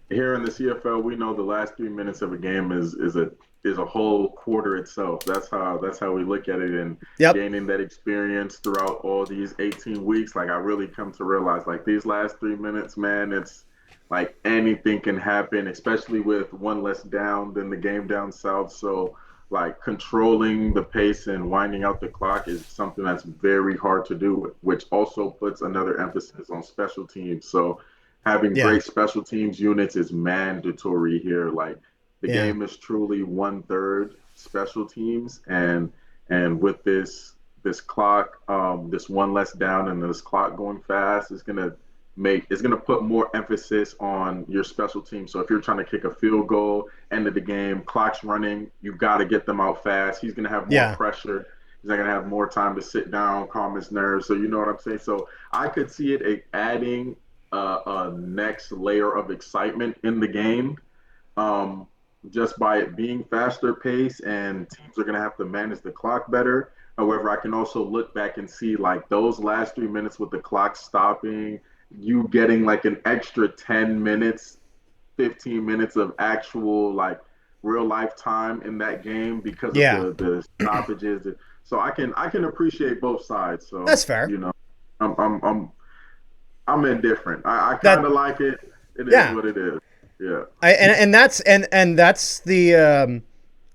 here in the CFL, we know the last 3 minutes of a game is a whole quarter itself. That's how we look at it, and Yep. gaining that experience throughout all these 18 weeks. Like, I really come to realize, like, these last 3 minutes, man, it's like anything can happen, especially with one less down than the game down south. So, like, controlling the pace and winding out the clock is something that's very hard to do, which also puts another emphasis on special teams. So having Yeah. great special teams units is mandatory here. Like, the Yeah. game is truly 1/3 special teams, and with this clock, this one less down and this clock going fast is gonna put more emphasis on your special team. So if you're trying to kick a field goal, end of the game, clock's running, you got to get them out fast. He's gonna have more pressure. He's not gonna have more time to sit down, calm his nerves. So you know what I'm saying. So I could see it adding a next layer of excitement in the game, just by it being faster pace, and teams are gonna have to manage the clock better. However, I can also look back and see, like, those last 3 minutes with the clock stopping, you getting like an extra 10 minutes, 15 minutes of actual, like, real life time in that game because of the stoppages. So I can appreciate both sides. So That's fair. You know, I'm indifferent. I kind of like it. It is what it is. Yeah. And that's the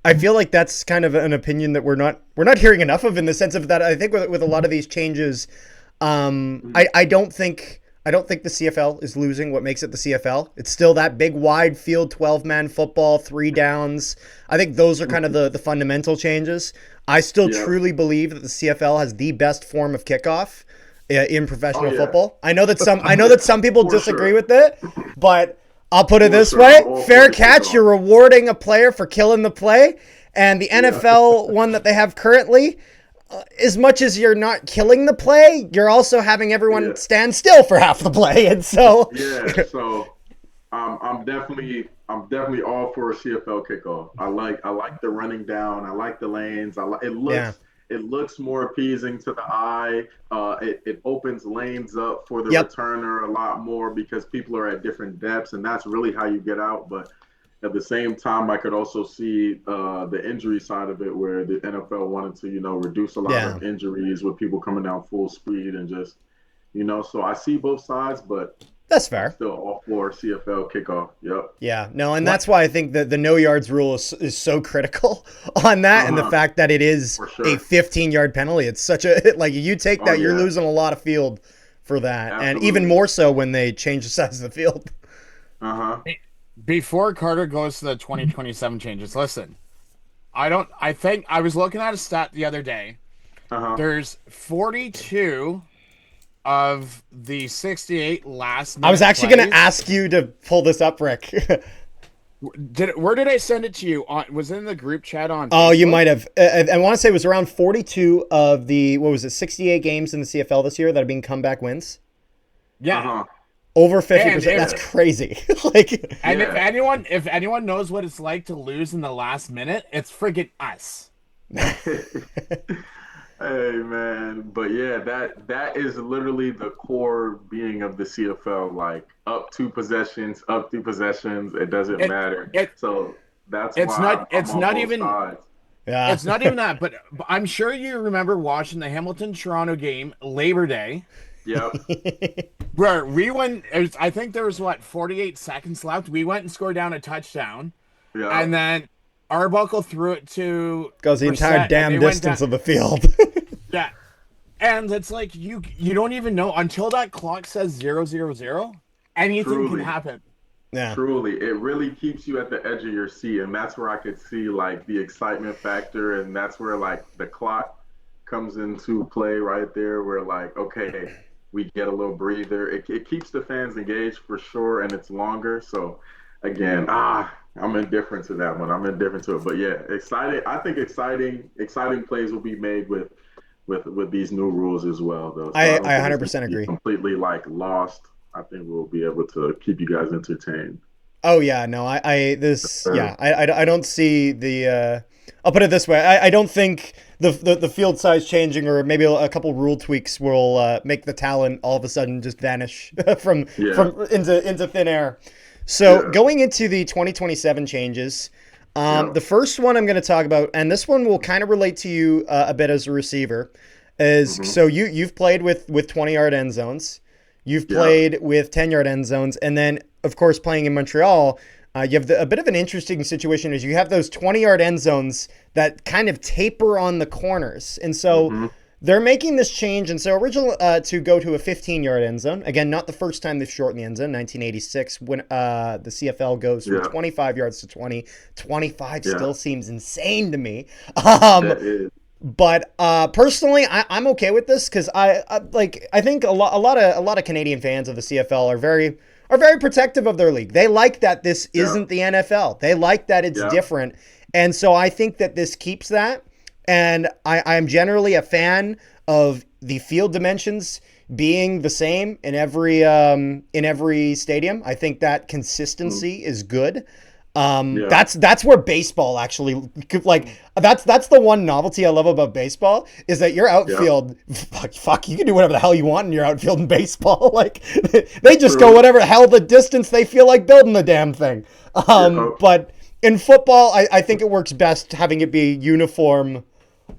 I feel like that's kind of an opinion that we're not hearing enough of, in the sense of that I think with a lot of these changes, I don't think the CFL is losing what makes it the CFL. It's still that big wide field 12-man football, 3 downs. I think those are kind of the fundamental changes. I still truly believe that the CFL has the best form of kickoff in professional football. I know that some people disagree with it, but I'll put it this way: fair catch. You're rewarding a player for killing the play, and the NFL one that they have currently, as much as you're not killing the play, you're also having everyone stand still for half the play, and so So I'm definitely all for a CFL kickoff. I like the running down. I like the lanes. It looks more appeasing to the eye. It opens lanes up for the returner a lot more, because people are at different depths, and that's really how you get out. But at the same time, I could also see the injury side of it, where the NFL wanted to, reduce a lot of injuries with people coming down full speed and just, so I see both sides, but that's fair. Still all for CFL kickoff. Yep. Yeah. No, and that's why I think that the no yards rule is so critical on that, and the fact that it is a 15-yard penalty. It's such a, like, you take that, you're losing a lot of field for that. Absolutely. And even more so when they change the size of the field. Before Carter goes to the 2027 changes, listen, I think I was looking at a stat the other day. There's 42 of the 68 last minute I was actually plays. going to ask you to pull this up, Rick. Where did I send it to you? Was it in the group chat on Facebook? Oh, you might have. I want to say it was around 42 of the, 68 games in the CFL this year that have been comeback wins. Yeah. Over 50%. That's crazy. And if anyone knows what it's like to lose in the last minute, it's friggin' us. Hey, man, but yeah, that is literally the core being of the CFL. Like, up 2 possessions, up 3 possessions, it doesn't matter. So that's it's why it's I'm not on even both sides. Yeah. It's not even that, but I'm sure you remember watching the Hamilton-Toronto game Labor Day. Yep. Where we went, I think there was 48 seconds left. We went and scored down a touchdown, and then Arbuckle threw it to goes the entire damn distance of the field. Yeah. And it's like you don't even know until that clock says 000. Anything can Truly, happen. Yeah. truly, it really keeps you at the edge of your seat, and that's where I could see like the excitement factor, and that's where like the clock comes into play right there, where like okay, we get a little breather. It keeps the fans engaged for sure, and it's longer. So again, I'm indifferent to that one. I'm indifferent to it, but yeah, exciting. I think exciting plays will be made with these new rules as well, though. So I I don't think it's going 100% to be agree. completely like lost. I think we'll be able to keep you guys entertained. Oh yeah, no, this, Uh, yeah, I don't see the. I'll put it this way: I don't think the field size changing or maybe a couple rule tweaks will make the talent all of a sudden just vanish yeah, from into thin air. So yeah, going into the 2027 changes, yeah. the first one I'm going to talk about, and this one will kind of relate to you a bit as a receiver, is Hmm. so you've played with 20-yard end zones. You've Yeah. played with 10-yard end zones, and then, of course, playing in Montreal, you have a bit of an interesting situation is you have those 20-yard end zones that kind of taper on the corners. And so Hmm. they're making this change. And so original to go to a 15-yard end zone. Again, not the first time they've shortened the end zone, 1986, when the CFL goes from Yeah. 25 yards to 20. 25 Yeah. still seems insane to me. Um, That is. but personally, I'm okay with this because I think a lot of Canadian fans of the CFL are very protective of their league. They like that this Yeah. isn't the NFL. They like that it's Yeah. different, and so I think that this keeps that. And I'm generally a fan of the field dimensions being the same in every stadium. I think that Mm. consistency is good. Yeah. That's where baseball actually like that's the one novelty I love about baseball is that your Yeah. outfield fuck you can do whatever the hell you want in your outfield in baseball like they just go True. whatever the hell the distance they feel like building the damn thing. Yeah. But in football, I think it works best having it be uniform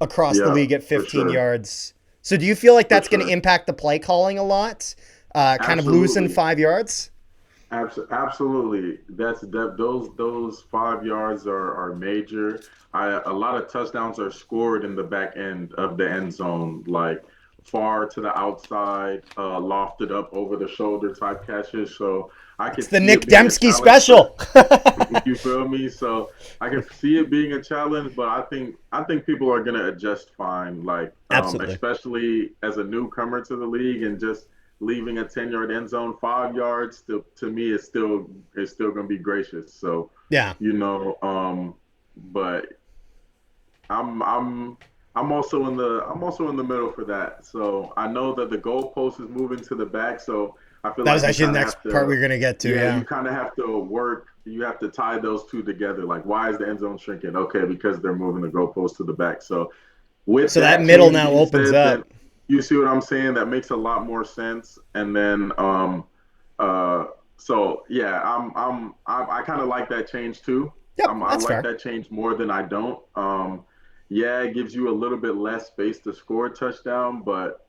across the Yeah. league at For 15 sure. yards. So do you feel like For that's going to sure. impact the play calling a lot? Kind of losing Absolutely. 5 yards? Absolutely. Those 5 yards are major. A lot of touchdowns are scored in the back end of the end zone, like far to the outside, lofted up over the shoulder type catches. So I It's could the see Nick it being a Dembski challenge for special. you feel me? So I can see it being a challenge, but I think people are gonna adjust fine. Like Absolutely. especially as a newcomer to the league and just leaving a 10-yard end zone, 5 yards to me is still gonna be gracious. So Yeah. you know, but I'm I'm I'm also in the middle for that. So I know that the goalpost is moving to the back, so I feel That was like you actually the kind of have next part we to are going to get to. yeah, Yeah. you kind of have to work. You have to tie those two together. Like, why is the end zone shrinking? Okay, because they're moving the goalpost to the back. So, with So that that middle change now being opens said, then up. you see what I'm saying? That makes a lot more sense. And then, uh, so yeah, I kind of like that change too. Yep. I That's like fair. that change more than I don't. Yeah, it gives you a little bit less space to score a touchdown, but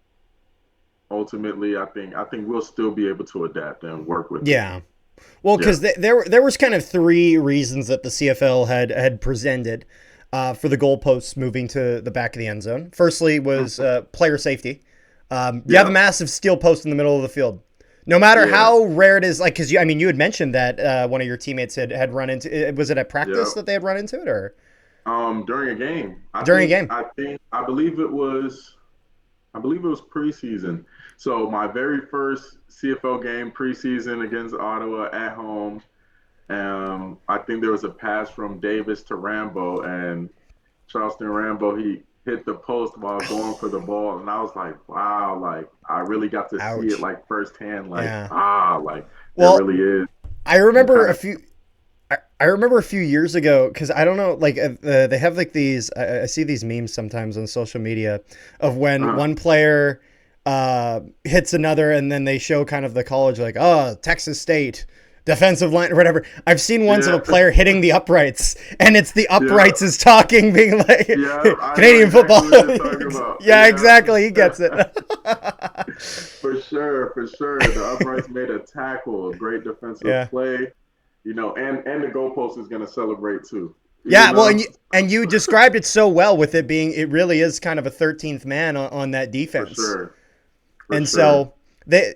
ultimately, I think we'll still be able to adapt and work with it. Yeah. Well, Yeah. because there was kind of three reasons that the CFL had presented for the goalposts moving to the back of the end zone. Firstly, was player safety. You have a Yeah. massive steel post in the middle of the field. No matter Yeah. how rare it is, like because you had mentioned that one of your teammates had run into. Was it at practice Yeah. that they had run into it, or During a game, I during a think, game? I think, I believe it was preseason. So my very first CFL game preseason against Ottawa at home. I think there was a pass from Davis to Rambo, and Charleston Rambo he hit the post while going for the ball, and I was like, wow, like I really got to see it Ouch. like firsthand, like Yeah. like there Well, really is. I You remember kind a of few. I remember a few years ago because I don't know, like they have like these. I see these memes sometimes on social media of when uh, one player hits another, and then they show kind of the college, like, oh, Texas State defensive line or whatever. I've seen ones of yeah, a player hitting the uprights, and it's the yeah. uprights is talking, being like Yeah, I know Canadian football. exactly what you're talking about. Yeah, exactly. He Yeah, gets it. for sure, for sure. The uprights made a tackle, a great defensive Yeah. play, and the goalpost is going to celebrate too. Yeah, well, and you described it so well with it being, it really is kind of a 13th man on that defense. For sure. And so they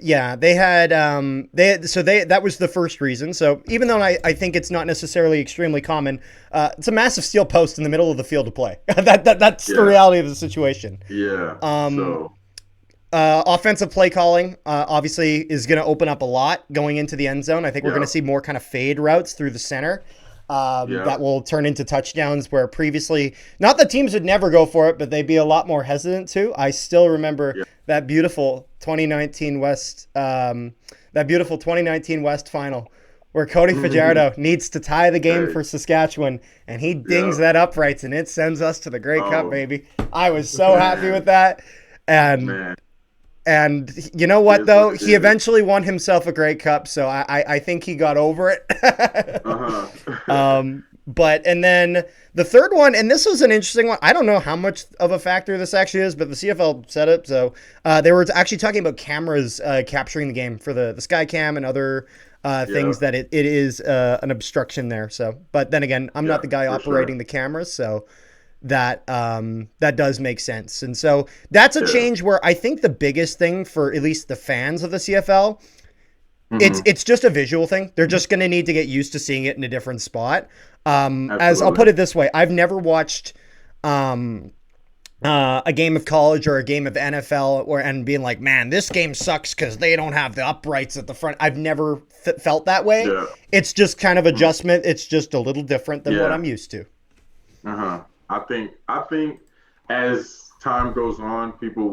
had that was the first reason. So even though I think it's not necessarily extremely common, it's a massive steel post in the middle of the field to play. That's the reality of the situation. Yeah. Offensive play calling obviously is going to open up a lot going into the end zone. I think we're going to see more kind of fade routes through the center. That will turn into touchdowns where previously, not that teams would never go for it, but they'd be a lot more hesitant to. I still remember that beautiful 2019 West final where Cody Fajardo needs to tie the game for Saskatchewan, and he dings that uprights, and it sends us to the Grey Cup, baby. I was so happy with that. And you know what, though? He eventually won himself a Grey Cup, so I think he got over it. But, and then the third one, and this was an interesting one. I don't know how much of a factor this actually is, but the CFL said it. So they were actually talking about cameras capturing the game for the Sky Cam and other things that it is an obstruction there. So, but then again, I'm not the guy operating the cameras, so that does make sense. And so that's a change where I think the biggest thing for at least the fans of the CFL, it's just a visual thing. They're just going to need to get used to seeing it in a different spot. As I'll put it this way, I've never watched a game of college or a game of NFL and being like, man, this game sucks because they don't have the uprights at the front. I've never felt that way. It's just kind of adjustment. It's just a little different than what I'm used to. I think as time goes on, people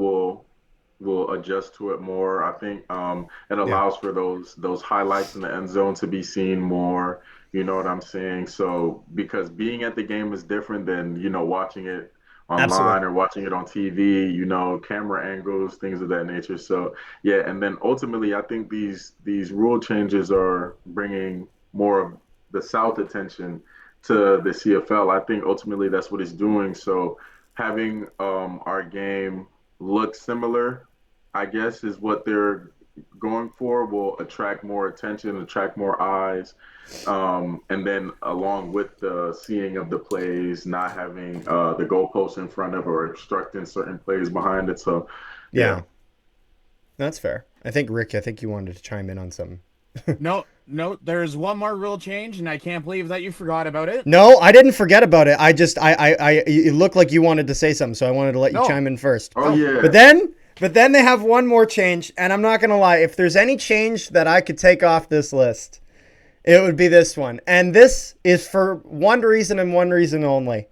will adjust to it more. I think it allows for those highlights in the end zone to be seen more. You know what I'm saying? So because being at the game is different than, watching it online or watching it on TV, camera angles, things of that nature. So and then ultimately I think these rule changes are bringing more of the South attention to the CFL. I think ultimately that's what it's doing. So having our game look similar, I guess, is what they're going for, will attract more attention, attract more eyes. And then along with the seeing of the plays, not having the goalposts in front of or obstructing certain plays behind it. So, that's fair. I think, Rick, you wanted to chime in on something. No, there's one more rule change, and I can't believe that you forgot about it. No, I didn't forget about it. I just, it looked like you wanted to say something, so I wanted to let you chime in first. Oh, yeah. But then they have one more change, and I'm not going to lie. If there's any change that I could take off this list, it would be this one. And this is for one reason and one reason only.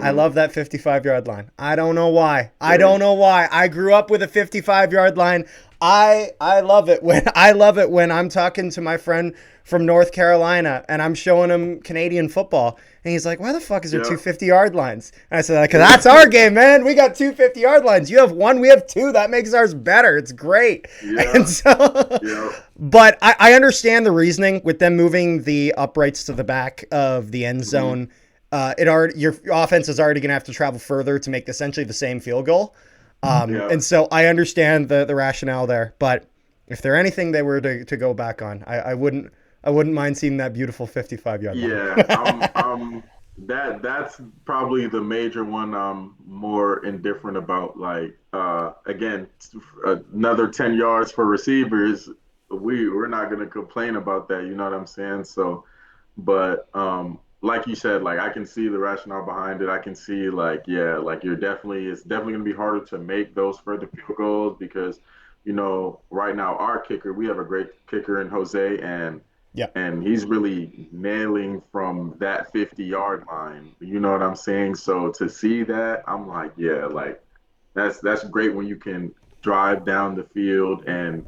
I love that 55-yard line. I don't know why. I grew up with a 55-yard line. I love it when I'm talking to my friend from North Carolina and I'm showing him Canadian football and he's like, why the fuck is there two 50-yard lines? And I said, because that's our game, man. We got two 50-yard lines. You have one, we have two. That makes ours better. It's great. And so, but I understand the reasoning with them moving the uprights to the back of the end zone. Your offense is already going to have to travel further to make essentially the same field goal. And so I understand the rationale there, but if there anything they were to go back on, I wouldn't mind seeing that beautiful 55-yard line. That's probably the major one I'm more indifferent about. Like, again, another 10 yards for receivers, we're not going to complain about that. You know what I'm saying? So, but, like you said, like I can see the rationale behind it. I can see like it's definitely gonna be harder to make those further field goals because, right now our kicker, we have a great kicker in Jose and he's really nailing from that 50-yard line. You know what I'm saying? So to see that, I'm like, that's great when you can drive down the field and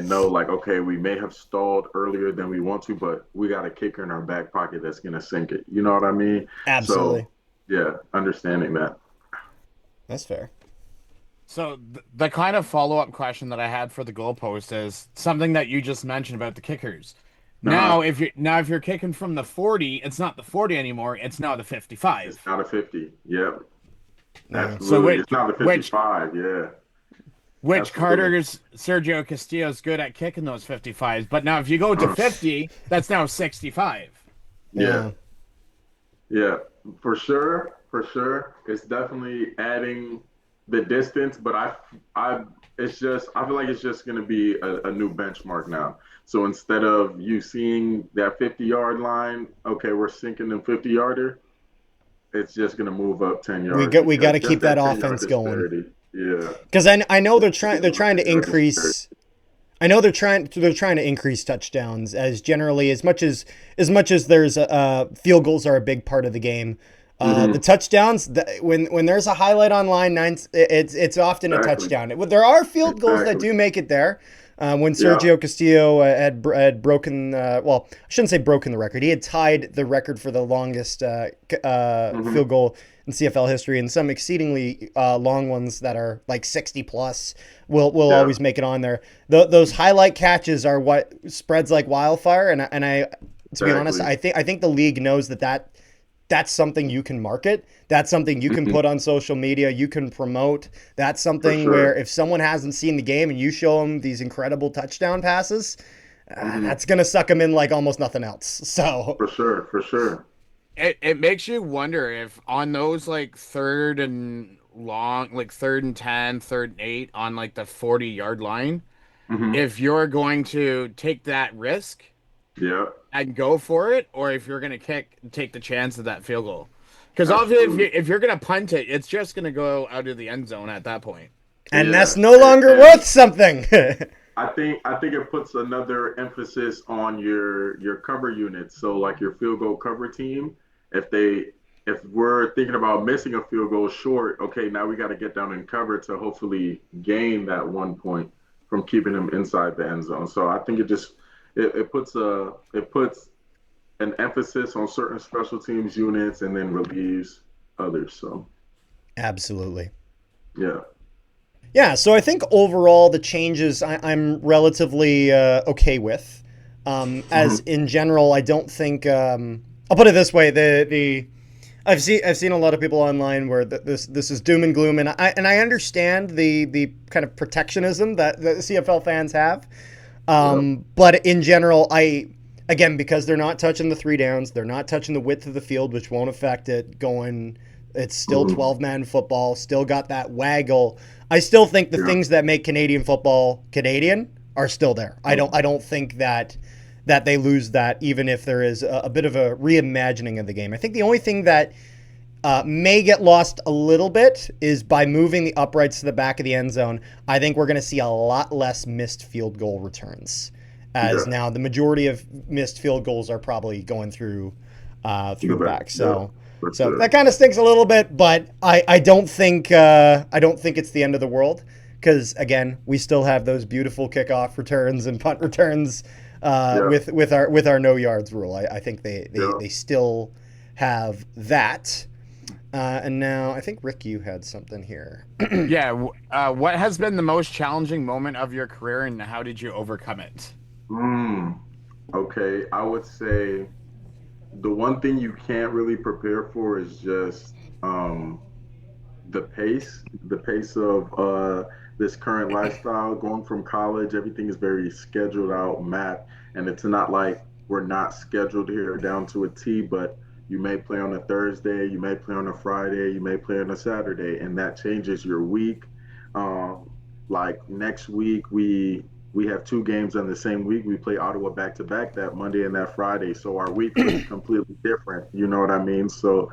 know, like, okay, we may have stalled earlier than we want to, but we got a kicker in our back pocket that's going to sink it. You know what I mean? Absolutely. So, understanding that. That's fair. So the kind of follow-up question that I had for the goalpost is something that you just mentioned about the kickers. Now, if you're kicking from the 40, it's not the 40 anymore. It's now the 55. It's not a 50. Yep. Absolutely. So it's not the 55. Which Carter's Sergio Castillo's good at kicking those 55s, but now if you go to 50, that's now 65. Yeah. For sure, it's definitely adding the distance. But it's just, I feel like it's just going to be a new benchmark now. So instead of you seeing that 50-yard line, okay, we're sinking them 50-yarder, it's just going to move up 10 yards We got because to just keep that that 10-yard offense going. disparity. Yeah, Because I know they're trying to 10-yard disparity. increase. I know they're trying to increase touchdowns as generally as much as there's field goals are a big part of the game. The Mm-hmm. touchdowns, when there's a highlight online, it's often a Exactly. touchdown. There are field goals that Exactly. do make it there. When Yeah. Sergio Castillo had broken, well, I shouldn't say broken the record. He had tied the record for the longest Mm-hmm. field goal in CFL history, and some exceedingly long ones that are like 60 plus will Yeah. always make it on there. Those highlight catches are what spreads like wildfire, and I to be honest, Exactly. I think the league knows that's something you can market. That's something you can Hmm. put on social media. You can promote. That's For something where sure. if someone hasn't seen the game and you show them these incredible touchdown passes, Hmm. that's gonna suck them in like almost nothing else. So, For sure. For sure. It makes you wonder if on those like third and long, like third and 10, third and 8 on like the 40-yard line, Hmm. if you're going to take that risk Yeah. and go for it, or if you're going to take the chance of that field goal. Because obviously, Absolutely. if you're going to punt it, it's just going to go out of the end zone at that point. and Yeah. that's no longer And worth something. I think it puts another emphasis on your cover units. So like your field goal cover team, if they if we're thinking about missing a field goal short, okay, now we got to get down and cover to hopefully gain that 1 point from keeping them inside the end zone. So I think it puts an emphasis on certain special teams units and then relieves others. So Absolutely. yeah. Yeah, so I think overall the changes I'm relatively okay with. As Hmm. in general, I don't think I'll put it this way: the I've seen a lot of people online where this is doom and gloom, and I understand the kind of protectionism that the CFL fans have. Yep. But in general, I again because they're not touching the three downs, they're not touching the width of the field, which won't affect it going. It's still Hmm. 12-man football, still got that waggle. I still think the Yeah. things that make Canadian football Canadian are still there. I don't think that they lose that even if there is a bit of a reimagining of the game. I think the only thing that may get lost a little bit is by moving the uprights to the back of the end zone. I think we're going to see a lot less missed field goal returns, as Yeah. now the majority of missed field goals are probably going through The the back. back. Yeah. For So sure. that kind of stinks a little bit, but I don't think it's the end of the world because again we still have those beautiful kickoff returns and punt returns Yeah. with our no yards rule. I think Yeah. they still have that. And now I think Rick, you had something here. Yeah. What has been the most challenging moment of your career, and how did you overcome it? Mm, okay. I would say the one thing you can't really prepare for is just the pace of this current lifestyle. Going from college, everything is very scheduled out, mapped, and it's not like we're not scheduled here down to a T, but you may play on a Thursday, you may play on a Friday, you may play on a Saturday, and that changes your week. Um, like next week, we have two games on the same week. We play Ottawa back to back that Monday and that Friday, so our week looks completely different. You know what I mean? So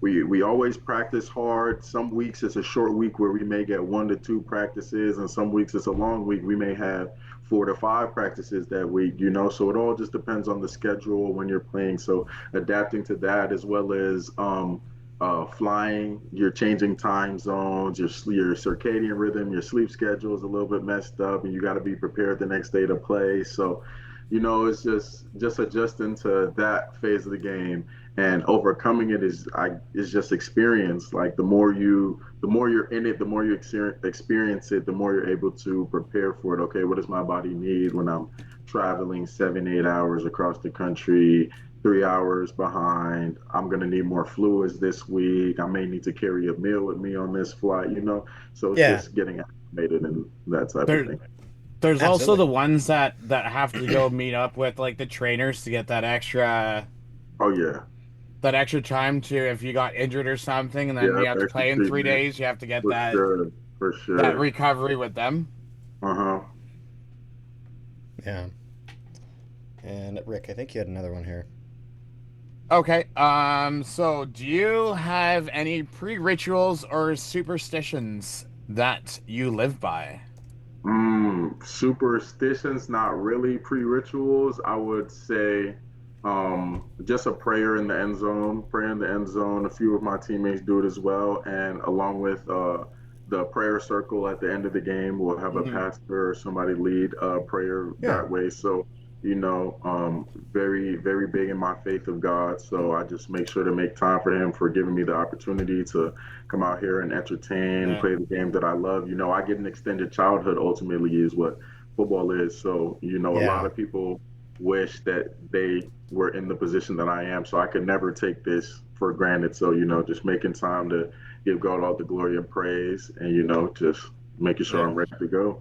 we always practice hard. Some weeks it's a short week where we may get 1 to 2 practices, and some weeks it's a long week. We may have 4 to 5 practices that week. So it all just depends on the schedule when you're playing. So adapting to that as well as flying, you're changing time zones, your circadian rhythm, your sleep schedule is a little bit messed up, and you got to be prepared the next day to play. So it's just adjusting to that phase of the game and overcoming it is just experience. Like the more you're in it, the more you experience it, the more you're able to prepare for it. Okay, what does my body need when I'm traveling 7, 8 hours across the country? 3 hours behind. I'm gonna need more fluids this week. I may need to carry a meal with me on this flight. So it's Yeah, just getting acclimated and that type of There, thing. there's also absolutely. the ones that have to go meet up with like the trainers to get that extra. Oh yeah. that extra time to if you got injured or something, and then Yeah, you have to extra play in three treatment days. You have to get for sure, for that sure. recovery with them. Uh-huh. Yeah. And Rick, I think you had another one here. Okay. So do you have any pre-rituals or superstitions that you live by? Superstitions, not really pre-rituals. I would say just a prayer in the end zone, prayer in the end zone. A few of my teammates do it as well. And along with the prayer circle at the end of the game, we'll have a Mhm. pastor or somebody lead a prayer Yeah. that way. So, very, very big in my faith of God. So I just make sure to make time for him for giving me the opportunity to come out here and entertain, Yeah. play the game that I love. I get an extended childhood ultimately is what football is. So, a lot Yeah. of people wish that they were in the position that I am. So I could never take this for granted. So, just making time to give God all the glory and praise and, just making sure Yeah. I'm ready to go.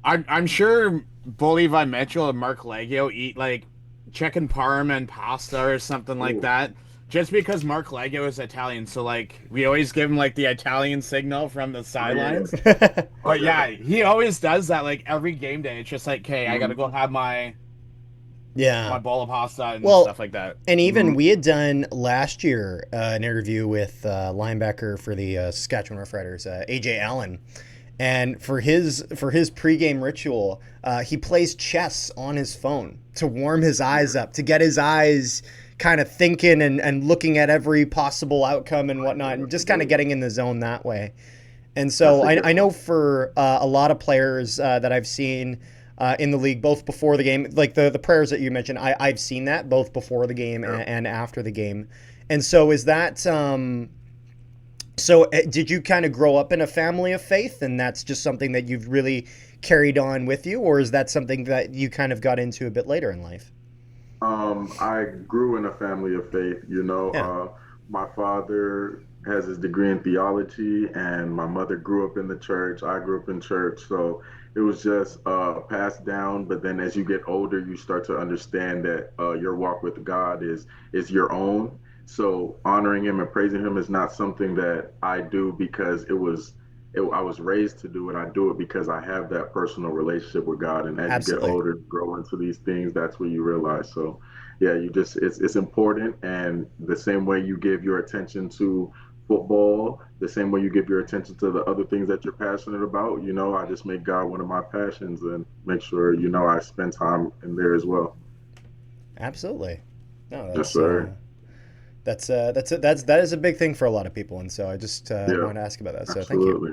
I'm sure Bo Levi Mitchell and Mark Leggio eat like chicken parm and pasta or something like Oh, that. Just because Mark Leggio is Italian, so like we always give him like the Italian signal from the oh yeah. sidelines. Oh But yeah. yeah, he always does that like every game day. It's just like, okay, I gotta Mm-hmm. go have my Yeah. bowl of pasta and Well, stuff like that. and even Mm-hmm. we had done last year an interview with linebacker for the Saskatchewan Roughriders, AJ Allen, and for his pregame ritual, he plays chess on his phone to warm his eyes up, to get his eyes kind of thinking and looking at every possible outcome and whatnot, and just kind of getting in the zone that way. And That's so a good I know one. for a lot of players that I've seen in the league, both before the game, like the prayers that you mentioned, I've seen that both before the game Yeah. and after the game. And so is that so did you kind of grow up in a family of faith and that's just something that you've really carried on with you, or is that something that you kind of got into a bit later in life? I grew in a family of faith. Yeah. My father has his degree in theology, and my mother grew up in the church. I grew up in church, so it was just passed down. But then, as you get older, you start to understand that your walk with God is your own. So honoring Him and praising Him is not something that I do because I was raised to do it. I do it because I have that personal relationship with God. And as you get Absolutely. older, grow into these things, that's what you realize. So, yeah, it's important. And the same way you give your attention to football, the same way you give your attention to the other things that you're passionate about, I just make God one of my passions and make sure, I spend time in there as well. Absolutely. No, Yes, sir. that is a big thing for a lot of people, and so I just Yeah, wanted to ask about that. So thank you. absolutely.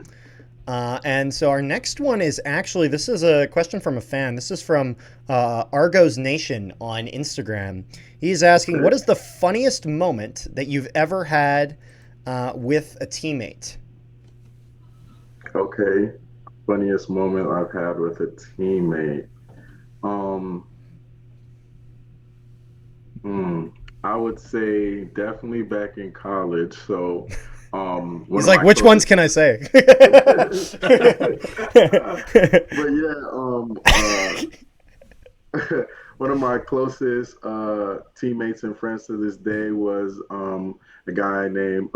And so our next one is actually, this is a question from a fan. This is from Argos Nation on Instagram. He's asking, Okay. what is the funniest moment that you've ever had with a teammate? Okay. Funniest moment I've had with a teammate. Um, Hmm. I would say definitely back in college. So, one He's of like, my which ones closest, can I say? but yeah, one of my closest teammates and friends to this day was a guy named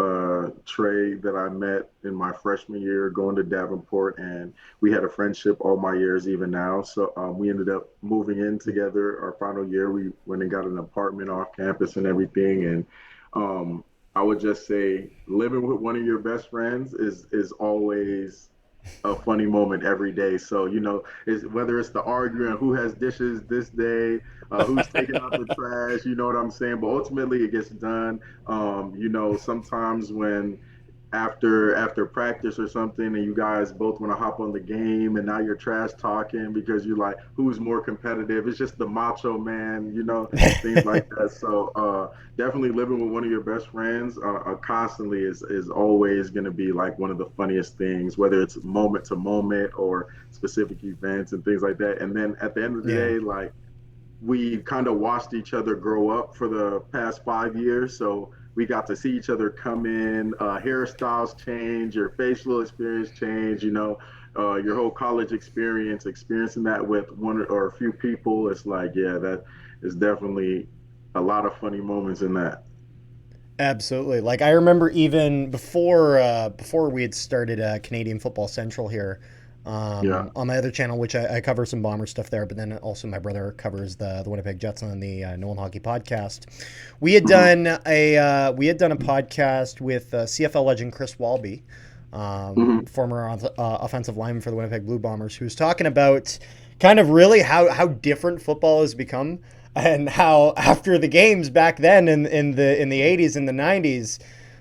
Trey that I met in my freshman year going to Davenport, and we had a friendship all my years, even now. So we ended up moving in together our final year. We went and got an apartment off campus and everything, and um, I would just say living with one of your best friends is always a funny moment every day. So, is whether it's the arguing who has dishes this day, who's taking out the trash, you know what I'm saying? But ultimately, it gets done. Sometimes when after practice or something and you guys both want to hop on the game and now you're trash talking because you're like who's more competitive, it's just the macho man, things like that. So definitely living with one of your best friends constantly is always going to be like one of the funniest things, whether it's moment to moment or specific events and things like that. And then at the end of the Yeah. day, like we kind of watched each other grow up for the past 5 years. So we got to see each other come in, hairstyles change, your facial experience change, your whole college experience, experiencing that with one or a few people. It's like, yeah, that is definitely a lot of funny moments in that. Absolutely. Like I remember even before we had started Canadian Football Central here Yeah. on my other channel, which I cover some Bomber stuff there, but then also my brother covers the Winnipeg Jets on the Nolan Hockey Podcast. Hmm. We had done a podcast with CFL legend Chris Walby, Hmm. former offensive lineman for the Winnipeg Blue Bombers, who was talking about kind of really how different football has become and how after the games back then in the 80s and the 90s.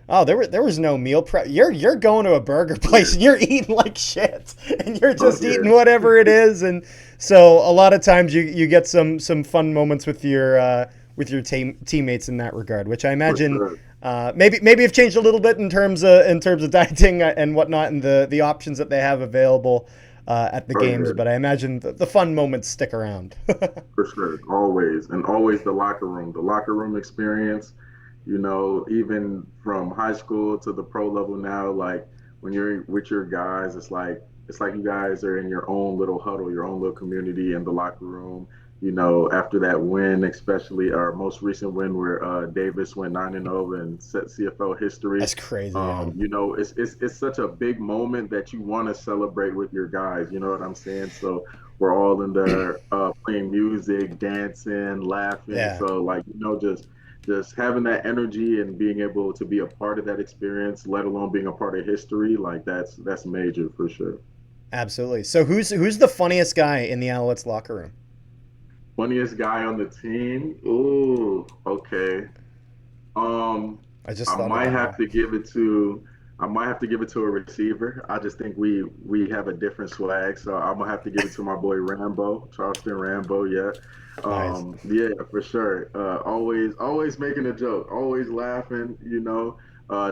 Oh, there was no meal prep. You're going to a burger place and you're eating like shit, and you're Oh just eating yeah, whatever it is. And so a lot of times you get some fun moments with your teammates in that regard, which I for imagine sure. maybe have changed a little bit in terms of dieting and whatnot, and the options that they have available at the Oh games. yeah, But I imagine the fun moments stick around. for sure. Always and always the locker room experience. You know, even from high school to the pro level now, like when you're with your guys, it's like you guys are in your own little huddle, your own little community in the locker room. You know, after that win, especially our most recent win where Davis went 9-0 and set CFL history. That's crazy. Yeah, You know, it's such a big moment that you want to celebrate with your guys. You know what I'm saying? So we're all in there playing music, dancing, laughing. yeah. So like, you know, just having that energy and being able to be a part of that experience, let alone being a part of history, like that's major for sure. Absolutely. So who's the funniest guy in the Alouettes locker room? Funniest guy on the team? Ooh, okay. Um, I just I thought of might that have one. to give it to I might have to give it to a receiver. I just think we have a different swag, so I'm gonna have to give it to my boy Rambo, Charleston Rambo. Yeah, Nice. yeah, for sure. Always making a joke, always laughing. You know,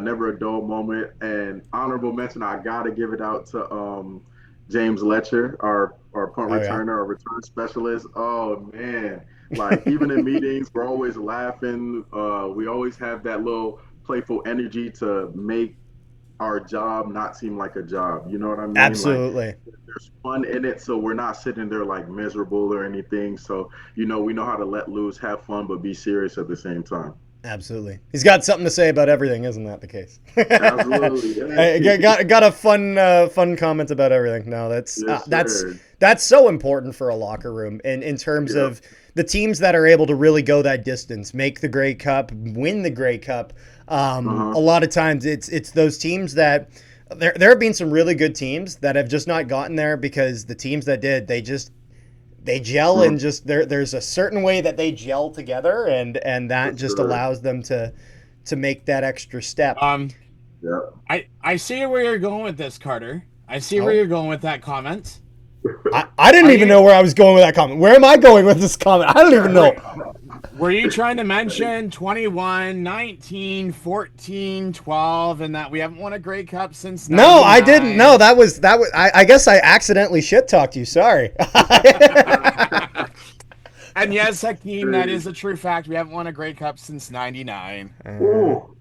never a dull moment. And honorable mention, I gotta give it out to James Letcher, our punt Oh yeah. returner, our return specialist. Oh man, like even in meetings, we're always laughing. We always have that little playful energy to make our job not seem like a job. You know what I mean? Like Absolutely. there's fun in it, so we're not sitting there like miserable or anything. So you know, we know how to let loose, have fun, but be serious at the same time. Absolutely. He's got something to say about everything, isn't that the case? Absolutely, I yeah. got a fun comment about everything. No, Yes, sir. that's so important for a locker room in terms Yep. of the teams that are able to really go that distance, make the Grey Cup, win the Grey Cup. Uh-huh. A lot of times it's those teams that there have been some really good teams that have just not gotten there because the teams that did they gel Uh-huh. and just there's a certain way that they gel together and For that just sure. allows them to make that extra step. Um, Yep. I see where you're going with this, Carter. I see where Oh, you're going with that comment. I didn't Are even you know where I was going with that comment. Where am I going with this comment? I don't even were know. were you trying to mention 21, 19, 14, 12, and that we haven't won a Grey Cup since No, I didn't. No, 99? that was. I guess I accidentally shit talked you. Sorry. And yes, Hakeem, that Hey. is a true fact. We haven't won a Grey Cup since 99. Ooh.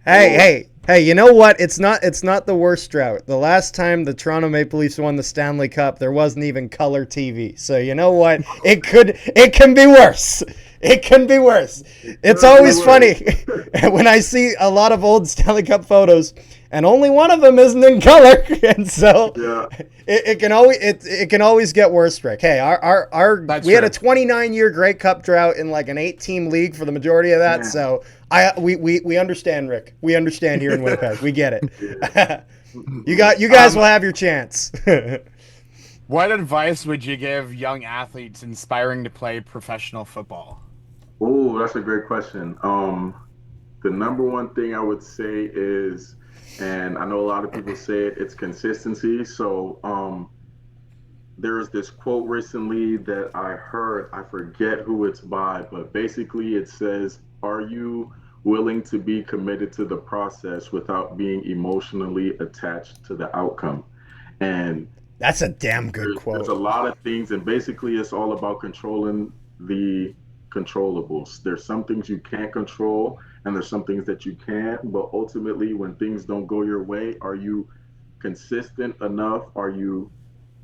Hey, Ooh. hey, hey! You know what? It's not the worst drought. The last time the Toronto Maple Leafs won the Stanley Cup, there wasn't even color TV. So you know what? It can be worse. It can be worse. It's Could be always worse. funny when I see a lot of old Stanley Cup photos, and only one of them isn't in color, and so Yeah. it can always get worse, Rick. Hey, our That's we had a true. 29-year Grey Cup drought in like an 8-team league for the majority of that, Man. so we understand, Rick. We understand here in Winnipeg. We get Yeah. it. You guys Um, will have your chance. what advice would you give young athletes inspiring to play professional football? Oh, that's a great question. The number one thing I would say is, and I know a lot of people say it, it's consistency. So, there's this quote recently that I heard, I forget who it's by, but basically it says, "Are you willing to be committed to the process without being emotionally attached to the outcome?" And That's a damn good there's a quote. lot of things, and basically it's all about controlling the controllables. There's some things you can't control, and there's some things that you can, but ultimately, when things don't go your way, are you consistent enough? Are you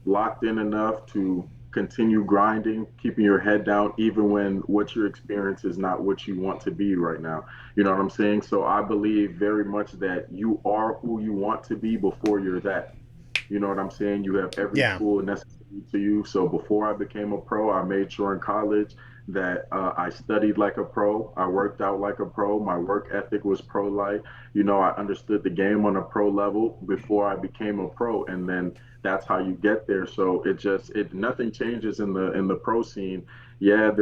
locked in enough to continue grinding, keeping your head down, even when what you experience is not what you want to be right now. You know what I'm saying? So I believe very much that you are who you want to be before you're that. You know what I'm saying? You have every Yeah. tool necessary to you. So before I became a pro, I made sure in college that I studied like a pro. I worked out like a pro. My work ethic was pro-like. You know, I understood the game on a pro level before I became a pro, and then that's how you get there. So it nothing changes in the pro scene. Yeah,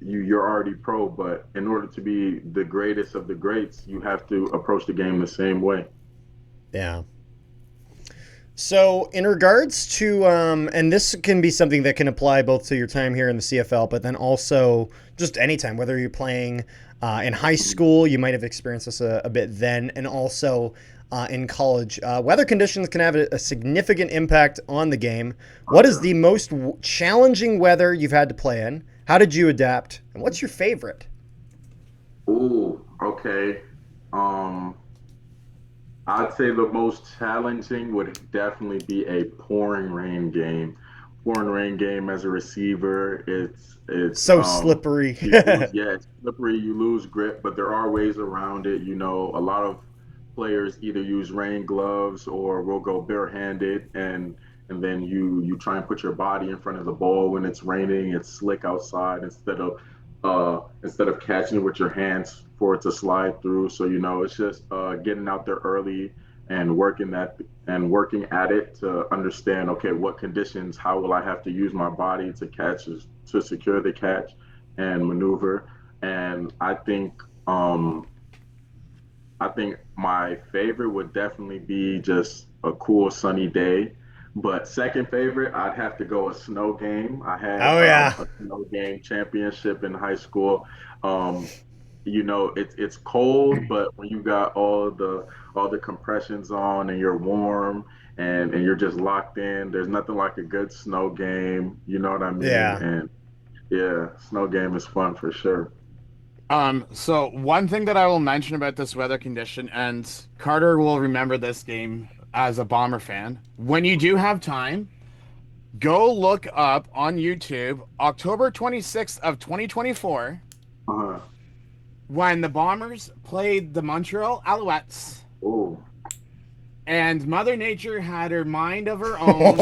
you're already pro, but in order to be the greatest of the greats, you have to approach the game the same way. Yeah. So, in regards to, and this can be something that can apply both to your time here in the CFL, but then also just anytime, whether you're playing in high school, you might have experienced this a bit then, and also in college. Weather conditions can have a significant impact on the game. What is the most challenging weather you've had to play in? How did you adapt? And what's your favorite? Ooh, okay. Um, I'd say the most challenging would definitely be a pouring rain game. Pouring rain game as a receiver, it's So slippery. you lose, yeah, it's slippery, you lose grip, but there are ways around it. You know, a lot of players either use rain gloves or will go barehanded, and then you try and put your body in front of the ball when it's raining, it's slick outside, instead of catching it with your hands for it to slide through. So you know, it's just getting out there early and working at it to understand, okay, what conditions, how will I have to use my body to to secure the catch and maneuver. And I think my favorite would definitely be just a cool sunny day. But second favorite, I'd have to go a snow game. I had Oh, yeah. a snow game championship in high school. Um, you know, it's cold, but when you got all the compressions on and you're warm and you're just locked in, there's nothing like a good snow game. You know what I mean? Yeah. And yeah, snow game is fun for sure. So one thing that I will mention about this weather condition, and Carter will remember this game as a Bomber fan. When you do have time, go look up on YouTube October 26th of 2024 Uh-huh. when the Bombers played the Montreal Alouettes, Oh, and Mother Nature had her mind of her own,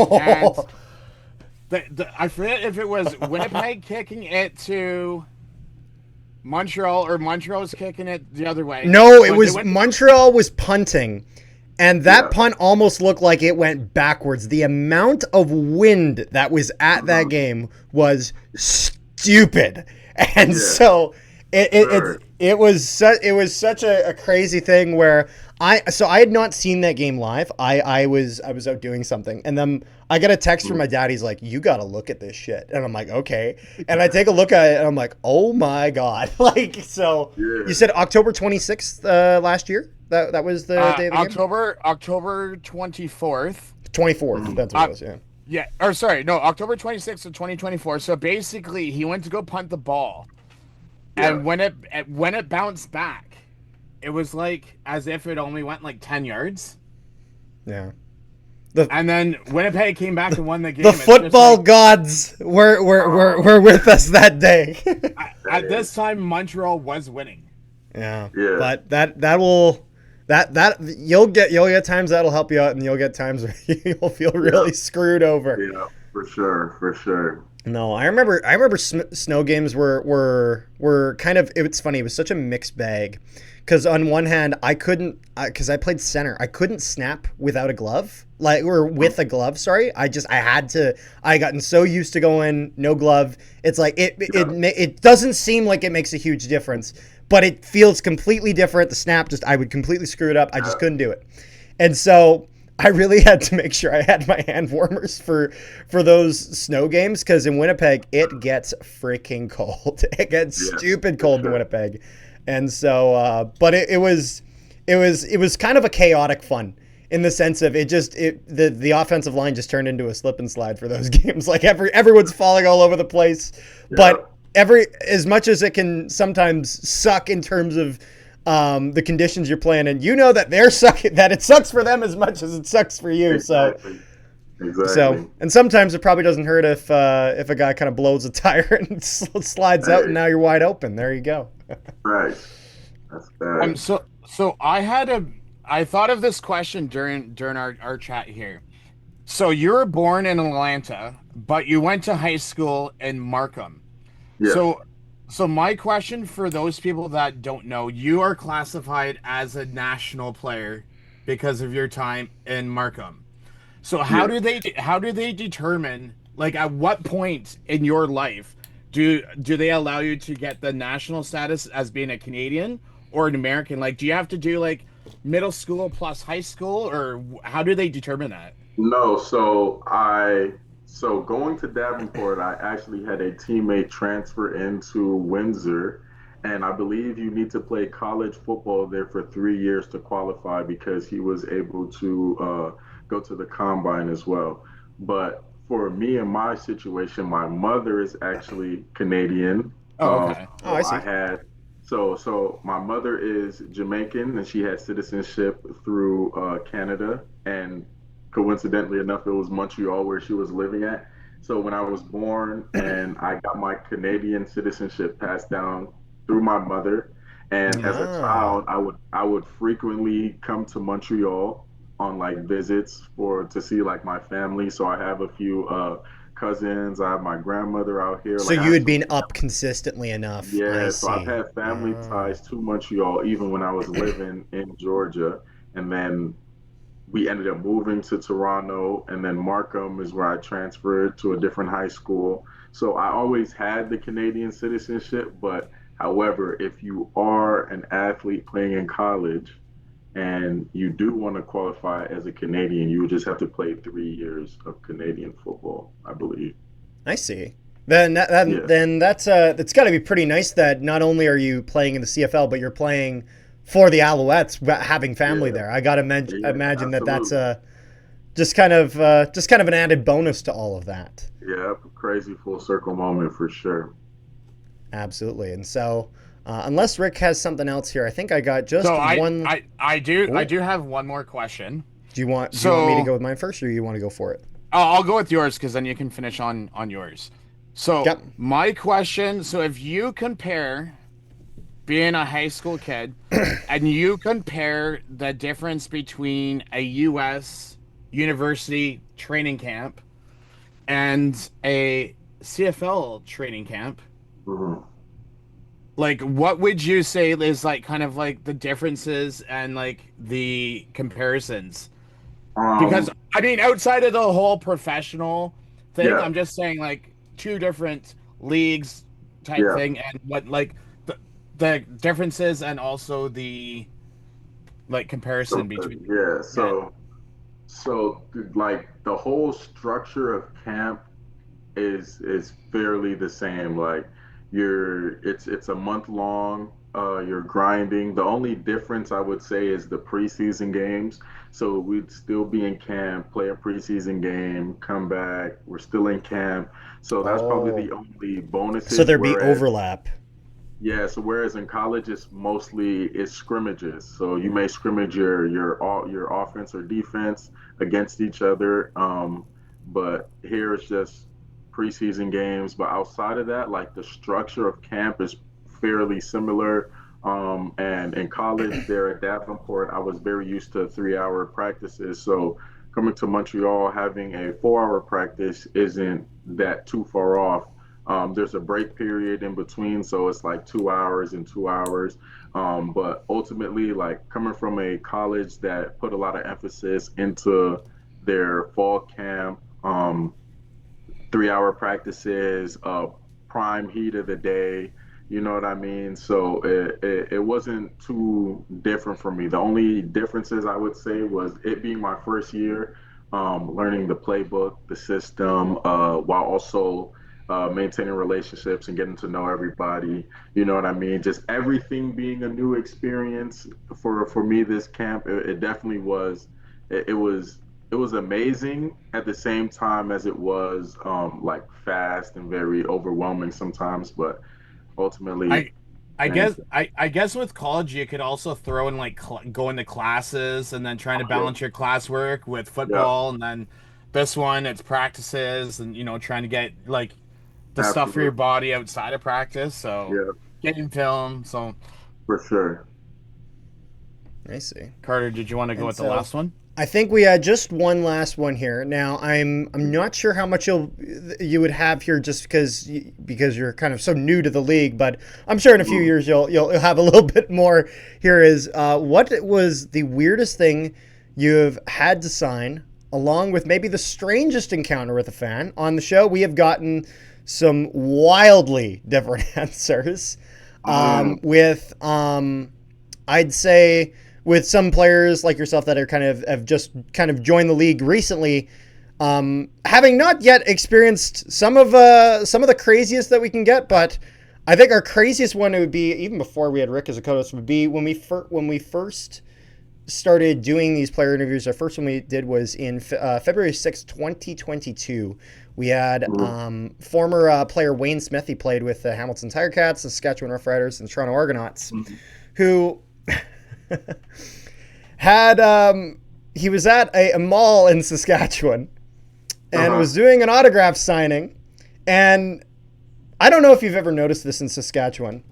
and I forget if it was Winnipeg kicking it to Montreal or Montreal was kicking it the other way. No, it But was Montreal was punting, and that yeah. punt almost looked like it went backwards. The amount of wind that was at that game was stupid, and Yeah. so Sure. it was such a crazy thing where I had not seen that game live. I was out doing something, and then I get a text from my dad. He's like, "You got to look at this shit," and I'm like, "Okay." And I take a look at it, and I'm like, "Oh my god!" Like, so Yeah. you said October 26th last year. That was the day of the game. October 24th. 24th. That's what it was. Yeah. Yeah, or sorry, no, October 26th of 2024. So basically, he went to go punt the ball, and Yeah. when it bounced back, it was like as if it only went like 10 yards. Yeah. And then Winnipeg came back and won the game. The It's just football like, gods were with us that day. at this time, Montreal was winning. Yeah. Yeah. But that you'll get times that'll help you out, and you'll get times where you'll feel really screwed over. Yeah, for sure, for sure. No, I remember snow games were kind of, it's funny, it was such a mixed bag, because on one hand I couldn't, because I played center, I couldn't snap without a glove, like, or with a glove, sorry. I had to, I gotten so used to going no glove. It's like it doesn't seem like it makes a huge difference, but it feels completely different. The snap, just, I would completely screw it up. I just couldn't do it. And so I really had to make sure I had my hand warmers for those snow games, because in Winnipeg it gets freaking cold. It gets stupid cold in Winnipeg, and so but it was kind of a chaotic fun, in the sense of the offensive line just turned into a slip and slide for those games. Like everyone's falling all over the place, but as much as it can sometimes suck in terms of the conditions you're playing in, you know that they're sucking, that it sucks for them as much as it sucks for you. Exactly. So So, Exactly. and sometimes it probably doesn't hurt if a guy kind of blows a tire and slides out, and Hey, now you're wide open. There you go. facts. That's bad. So I thought of this question during our chat here. So you were born in Atlanta, but you went to high school in Markham. Yes. So so my question for those people that don't know, you are classified as a national player because of your time in Markham. So Yes. how do they determine, like, at what point in your life do they allow you to get the national status as being a Canadian or an American? Like, do you have to do like middle school plus high school, or how do they determine that? No, so going to Davenport, I actually had a teammate transfer into Windsor, and I believe you need to play college football there for 3 years to qualify because he was able to go to the combine as well. But for me and my situation, my mother is actually Canadian. Oh, okay. Oh, I So I see. had so my mother is Jamaican and she has citizenship through Canada, and coincidentally enough, it was Montreal where she was living at. So when I was born and I got my Canadian citizenship passed down through my mother, and as a Ah, child, I would frequently come to Montreal on like visits for to see like my family. So I have a few cousins. I have my grandmother out here. so Like I you have had some been up family. consistently enough. I Yeah, so I've see. had family Ah. ties to Montreal even when I was living in Georgia. And then we ended up moving to Toronto, and then Markham is where I transferred to a different high school. So I always had the Canadian citizenship, but however, if you are an athlete playing in college and you do want to qualify as a Canadian, you would just have to play 3 years of Canadian football, I believe. I see. Then Yeah, that's got to be pretty nice that not only are you playing in the CFL, but you're playing for the Alouettes, having family yeah, there. I got to yeah, imagine that that's absolutely. just kind of an added bonus to all of that. Yeah, crazy full circle moment for sure. Absolutely. And so, unless Rick has something else here, I think I got So just one. I Oh, do have one more question. do you want me to So go with mine first, or you want to go for it? I'll go with yours because then you can finish on yours. So Yep. my question, so if you compare being a high school kid and you compare the difference between a US university training camp and a CFL training camp, Mhm. like what would you say is like kind of like the differences and like the comparisons? Because Um, I mean, outside of the whole professional thing, yeah, I'm just saying like two different leagues type yeah. thing, and what like the, the differences and also the like comparison So between. yeah, Yeah. so like the whole structure of camp is fairly the same. Like it's a month long. You're grinding. The only difference I would say is the preseason games. So we'd still be in camp, play a preseason game, come back. We're still in camp. So that's probably Oh, the only so bonuses. there'd be Whereas overlap. yeah, so whereas in college it's scrimmages. So you may scrimmage your offense or defense against each other. But here it's just preseason games. But outside of that, like the structure of camp is fairly similar. And in college there at Davenport, I was very used to 3 hour practices. So coming to Montreal, having a 4 hour practice isn't that too far off. There's a break period in between, so it's like 2 hours and 2 hours. But ultimately, like coming from a college that put a lot of emphasis into their fall camp, 3 hour practices, prime heat of the day. You know what I mean? So it wasn't too different for me. The only differences I would say was it being my first year, learning the playbook, the system, while also maintaining relationships and getting to know everybody. You know what I mean? Just everything being a new experience for me. This camp, it definitely was. It was it was amazing at the same time as it was like fast and very overwhelming sometimes, but ultimately I and I guess with college you could also throw in like going to classes and then trying to oh, balance your classwork with yeah, football and then This one, it's practices and trying to get like the stuff for your Absolutely. body outside of practice. So Yeah, getting film. So for sure. I see. Carter, did you want to go And with the so last one? I think we had just one last one here. Now I'm not sure how much you would have here just because you're kind of so new to the league, but I'm sure in a few years you'll have a little bit more. Here is what was the weirdest thing you've had to sign, along with maybe the strangest encounter with a fan. On the show, we have gotten some wildly different answers. With I'd say with some players like yourself that are have just joined the league recently, having not yet experienced some of the craziest that we can get, but I think our craziest one would be, even before we had Rick as a co-host, would be when we first started doing these player interviews. Our first one we did was in February 6th, 2022. We had former player Wayne Smith. He played with the Hamilton Tiger Cats, the Saskatchewan Roughriders, and the Toronto Argonauts, who had he was at a mall in Saskatchewan and was doing an autograph signing. And I don't know if you've ever noticed this in Saskatchewan.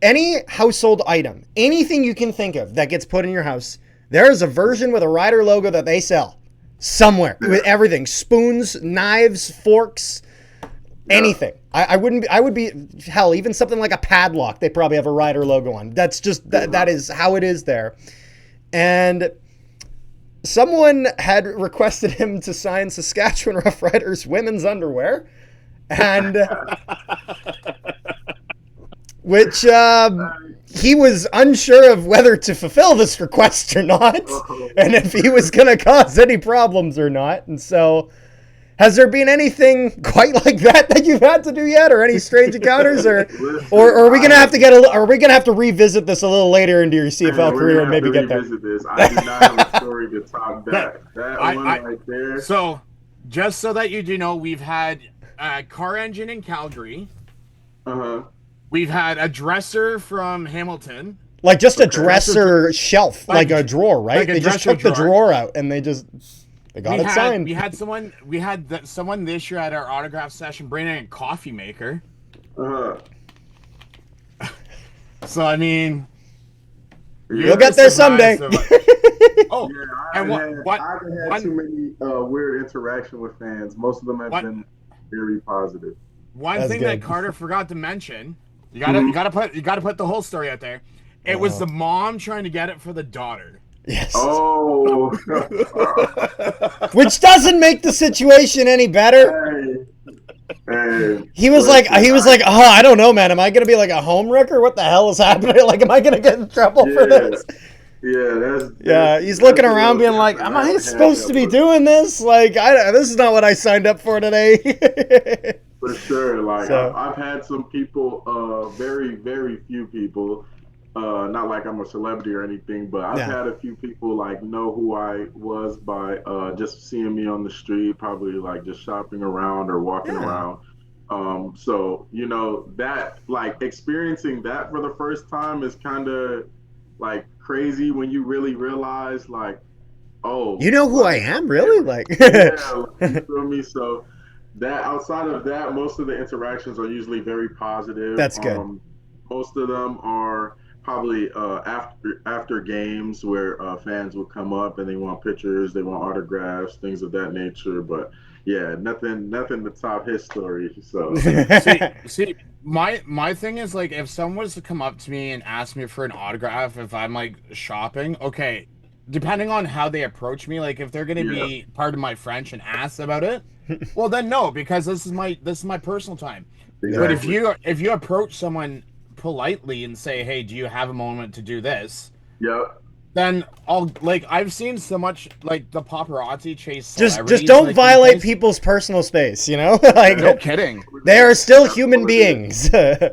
Any household item, anything you can think of that gets put in your house, there is a version with a Rider logo that they sell somewhere with everything: spoons, knives, forks, anything. I would be hell, even something like a padlock, they probably have a Rider logo on. That's just that is how it is there. And someone had requested him to sign Saskatchewan Roughriders women's underwear, and which he was unsure of whether to fulfill this request or not, and if he was going to cause any problems or not. And so, has there been anything quite like that you've had to do yet, or any strange encounters, or are we gonna have to are we gonna have to revisit this a little later into your CFL career and maybe get there? This. I do not have a story to top that. One right there. So, just so that you do know, we've had a car engine in Calgary. We've had a dresser from Hamilton. Like just a dresser shelf, like a drawer, right? They just took the drawer out and they got it signed. We had someone this year at our autograph session bring in a coffee maker. So I mean, you'll get there someday. Oh, yeah, I haven't had too many weird interaction with fans. Most of them have been very positive. One thing that Carter forgot to mention, you gotta put the whole story out there. It was the mom trying to get it for the daughter. Yes. Oh. Which doesn't make the situation any better. Hey. He was like, oh, I don't know, man. Am I gonna be like a home wrecker? What the hell is happening? Like, am I gonna get in trouble for this? Yeah, he's looking around, being like, am I supposed to be doing this? Like, this is not what I signed up for today. For sure. Like, I've had some people, very, very few people. Not like I'm a celebrity or anything, but I've had a few people like know who I was by just seeing me on the street, probably like just shopping around or walking around. So that, like, experiencing that for the first time is kind of like crazy when you really realize, like, oh, you know who I am, really? Like, yeah, you feel me? So that, outside of that, most of the interactions are usually very positive. That's good. Most of them are probably after games where fans will come up and they want pictures, they want autographs, things of that nature. But yeah, nothing to top his story. So see, my thing is, like, if someone was to come up to me and ask me for an autograph, if I'm like shopping, okay, depending on how they approach me, like if they're gonna be, pardon my French, and ask about it, well then no, because this is my personal time. Exactly. But if you approach someone politely and say, hey, do you have a moment to do this? Yep. Then I've seen so much, like, the paparazzi chase just don't, like, violate people's personal space, like, no kidding. They are still human beings. Yeah.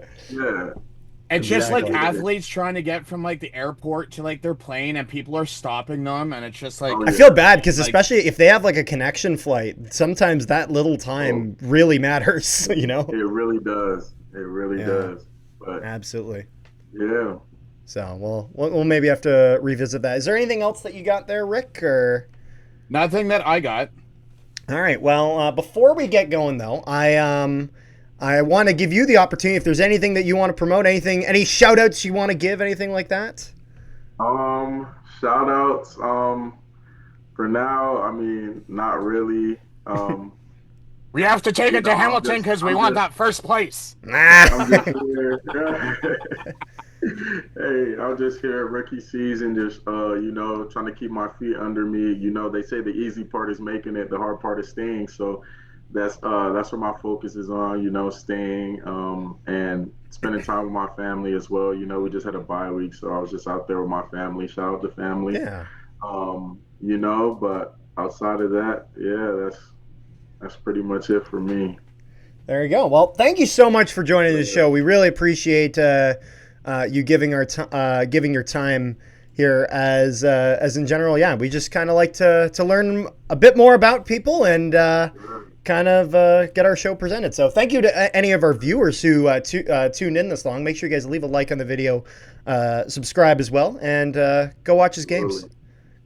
It's just like athletes trying to get from like the airport to like their plane, and people are stopping them, and it's just like, I feel bad because especially if they have like a connection flight, sometimes that little time really matters. It really does. It really does. But absolutely. Yeah. So we'll maybe have to revisit that. Is there anything else that you got there, Rick? Or nothing that I got. All right. Well, before we get going, though, I want to give you the opportunity. If there's anything that you want to promote, any shout outs you want to give, anything like that. Shout outs. For now, I mean, not really. We have to take You it to know, Hamilton because we want that first place. I'm just here. Hey, I'm just here, rookie season, just trying to keep my feet under me. You know, they say the easy part is making it, the hard part is staying. So that's where my focus is on. You know, staying and spending time with my family as well. You know, we just had a bye week, so I was just out there with my family. Shout out to family. Yeah. But outside of that, yeah, that's pretty much it for me. There you go. Well, thank you so much for joining the show. We really appreciate you giving your time here. As in general, yeah, we just kind of like to learn a bit more about people and kind of get our show presented. So thank you to any of our viewers who tuned in this long. Make sure you guys leave a like on the video, subscribe as well, and go watch his games.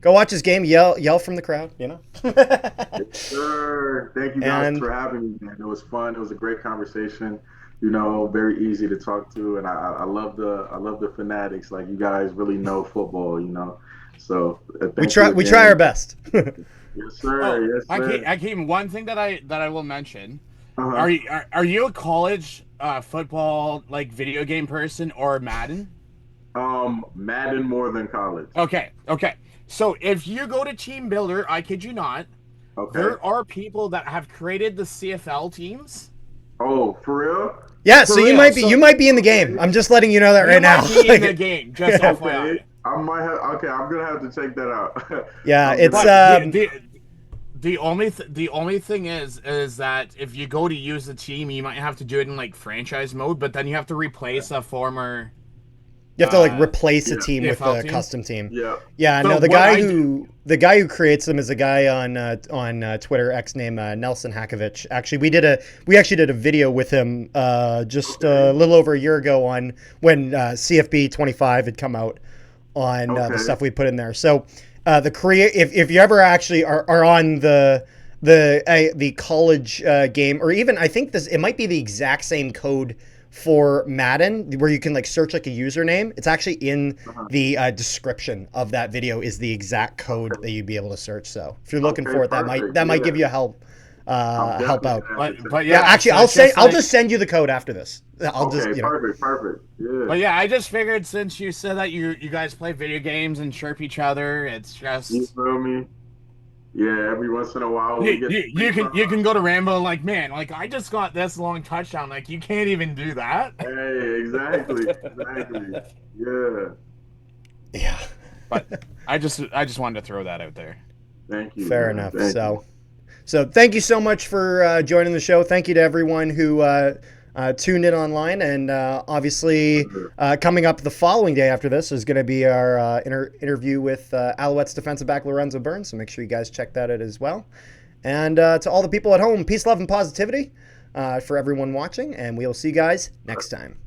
Go watch his game. Yell from the crowd. You know. Yes, sir. Thank you guys for having me, man. It was fun. It was a great conversation. You know, very easy to talk to, and I love the fanatics. Like, you guys really know football. You know, so we try our best. Yes, sir. Yes, sir. Hakeem, one thing that I will mention. Are you a college football like video game person or Madden? Madden more than college. Okay. So if you go to Team Builder, I kid you not, there are people that have created the CFL teams. Oh, for real? Yeah, so you might be in the game. I'm just letting you know that right now. You might be in the game, just FYI. I'm gonna have to check that out. Yeah, it's the only thing is that if you go to use the team, you might have to do it in like franchise mode, but then you have to replace a former. You have to like replace a team with a custom team. Yeah. No, the guy who creates them is a guy on Twitter X named Nelson Hakovich. Actually, we actually did a video with him just a little over a year ago on when CFB 25 had come out on the stuff we put in there. So if you ever actually are on the college game, or even I think it might be the exact same code for Madden, where you can like search like a username. It's actually in the description of that video is the exact code that you'd be able to search. So if you're looking for it, that might give you a help out. But yeah, actually, I'll just send you the code after this. Perfect. Yeah. But yeah, I just figured since you said that you guys play video games and chirp each other, it's just, you feel me? Yeah, every once in a while you can go to Rambo and like, man, like I just got this long touchdown, like you can't even do that. Hey, exactly. Yeah. But I just wanted to throw that out there. Thank you. Fair enough. So thank you so much for joining the show. Thank you to everyone who tuned in online, and obviously coming up the following day after this is going to be our interview with Alouettes defensive back Lorenzo Burns, so make sure you guys check that out as well. And to all the people at home, peace, love, and positivity for everyone watching, and we will see you guys next time.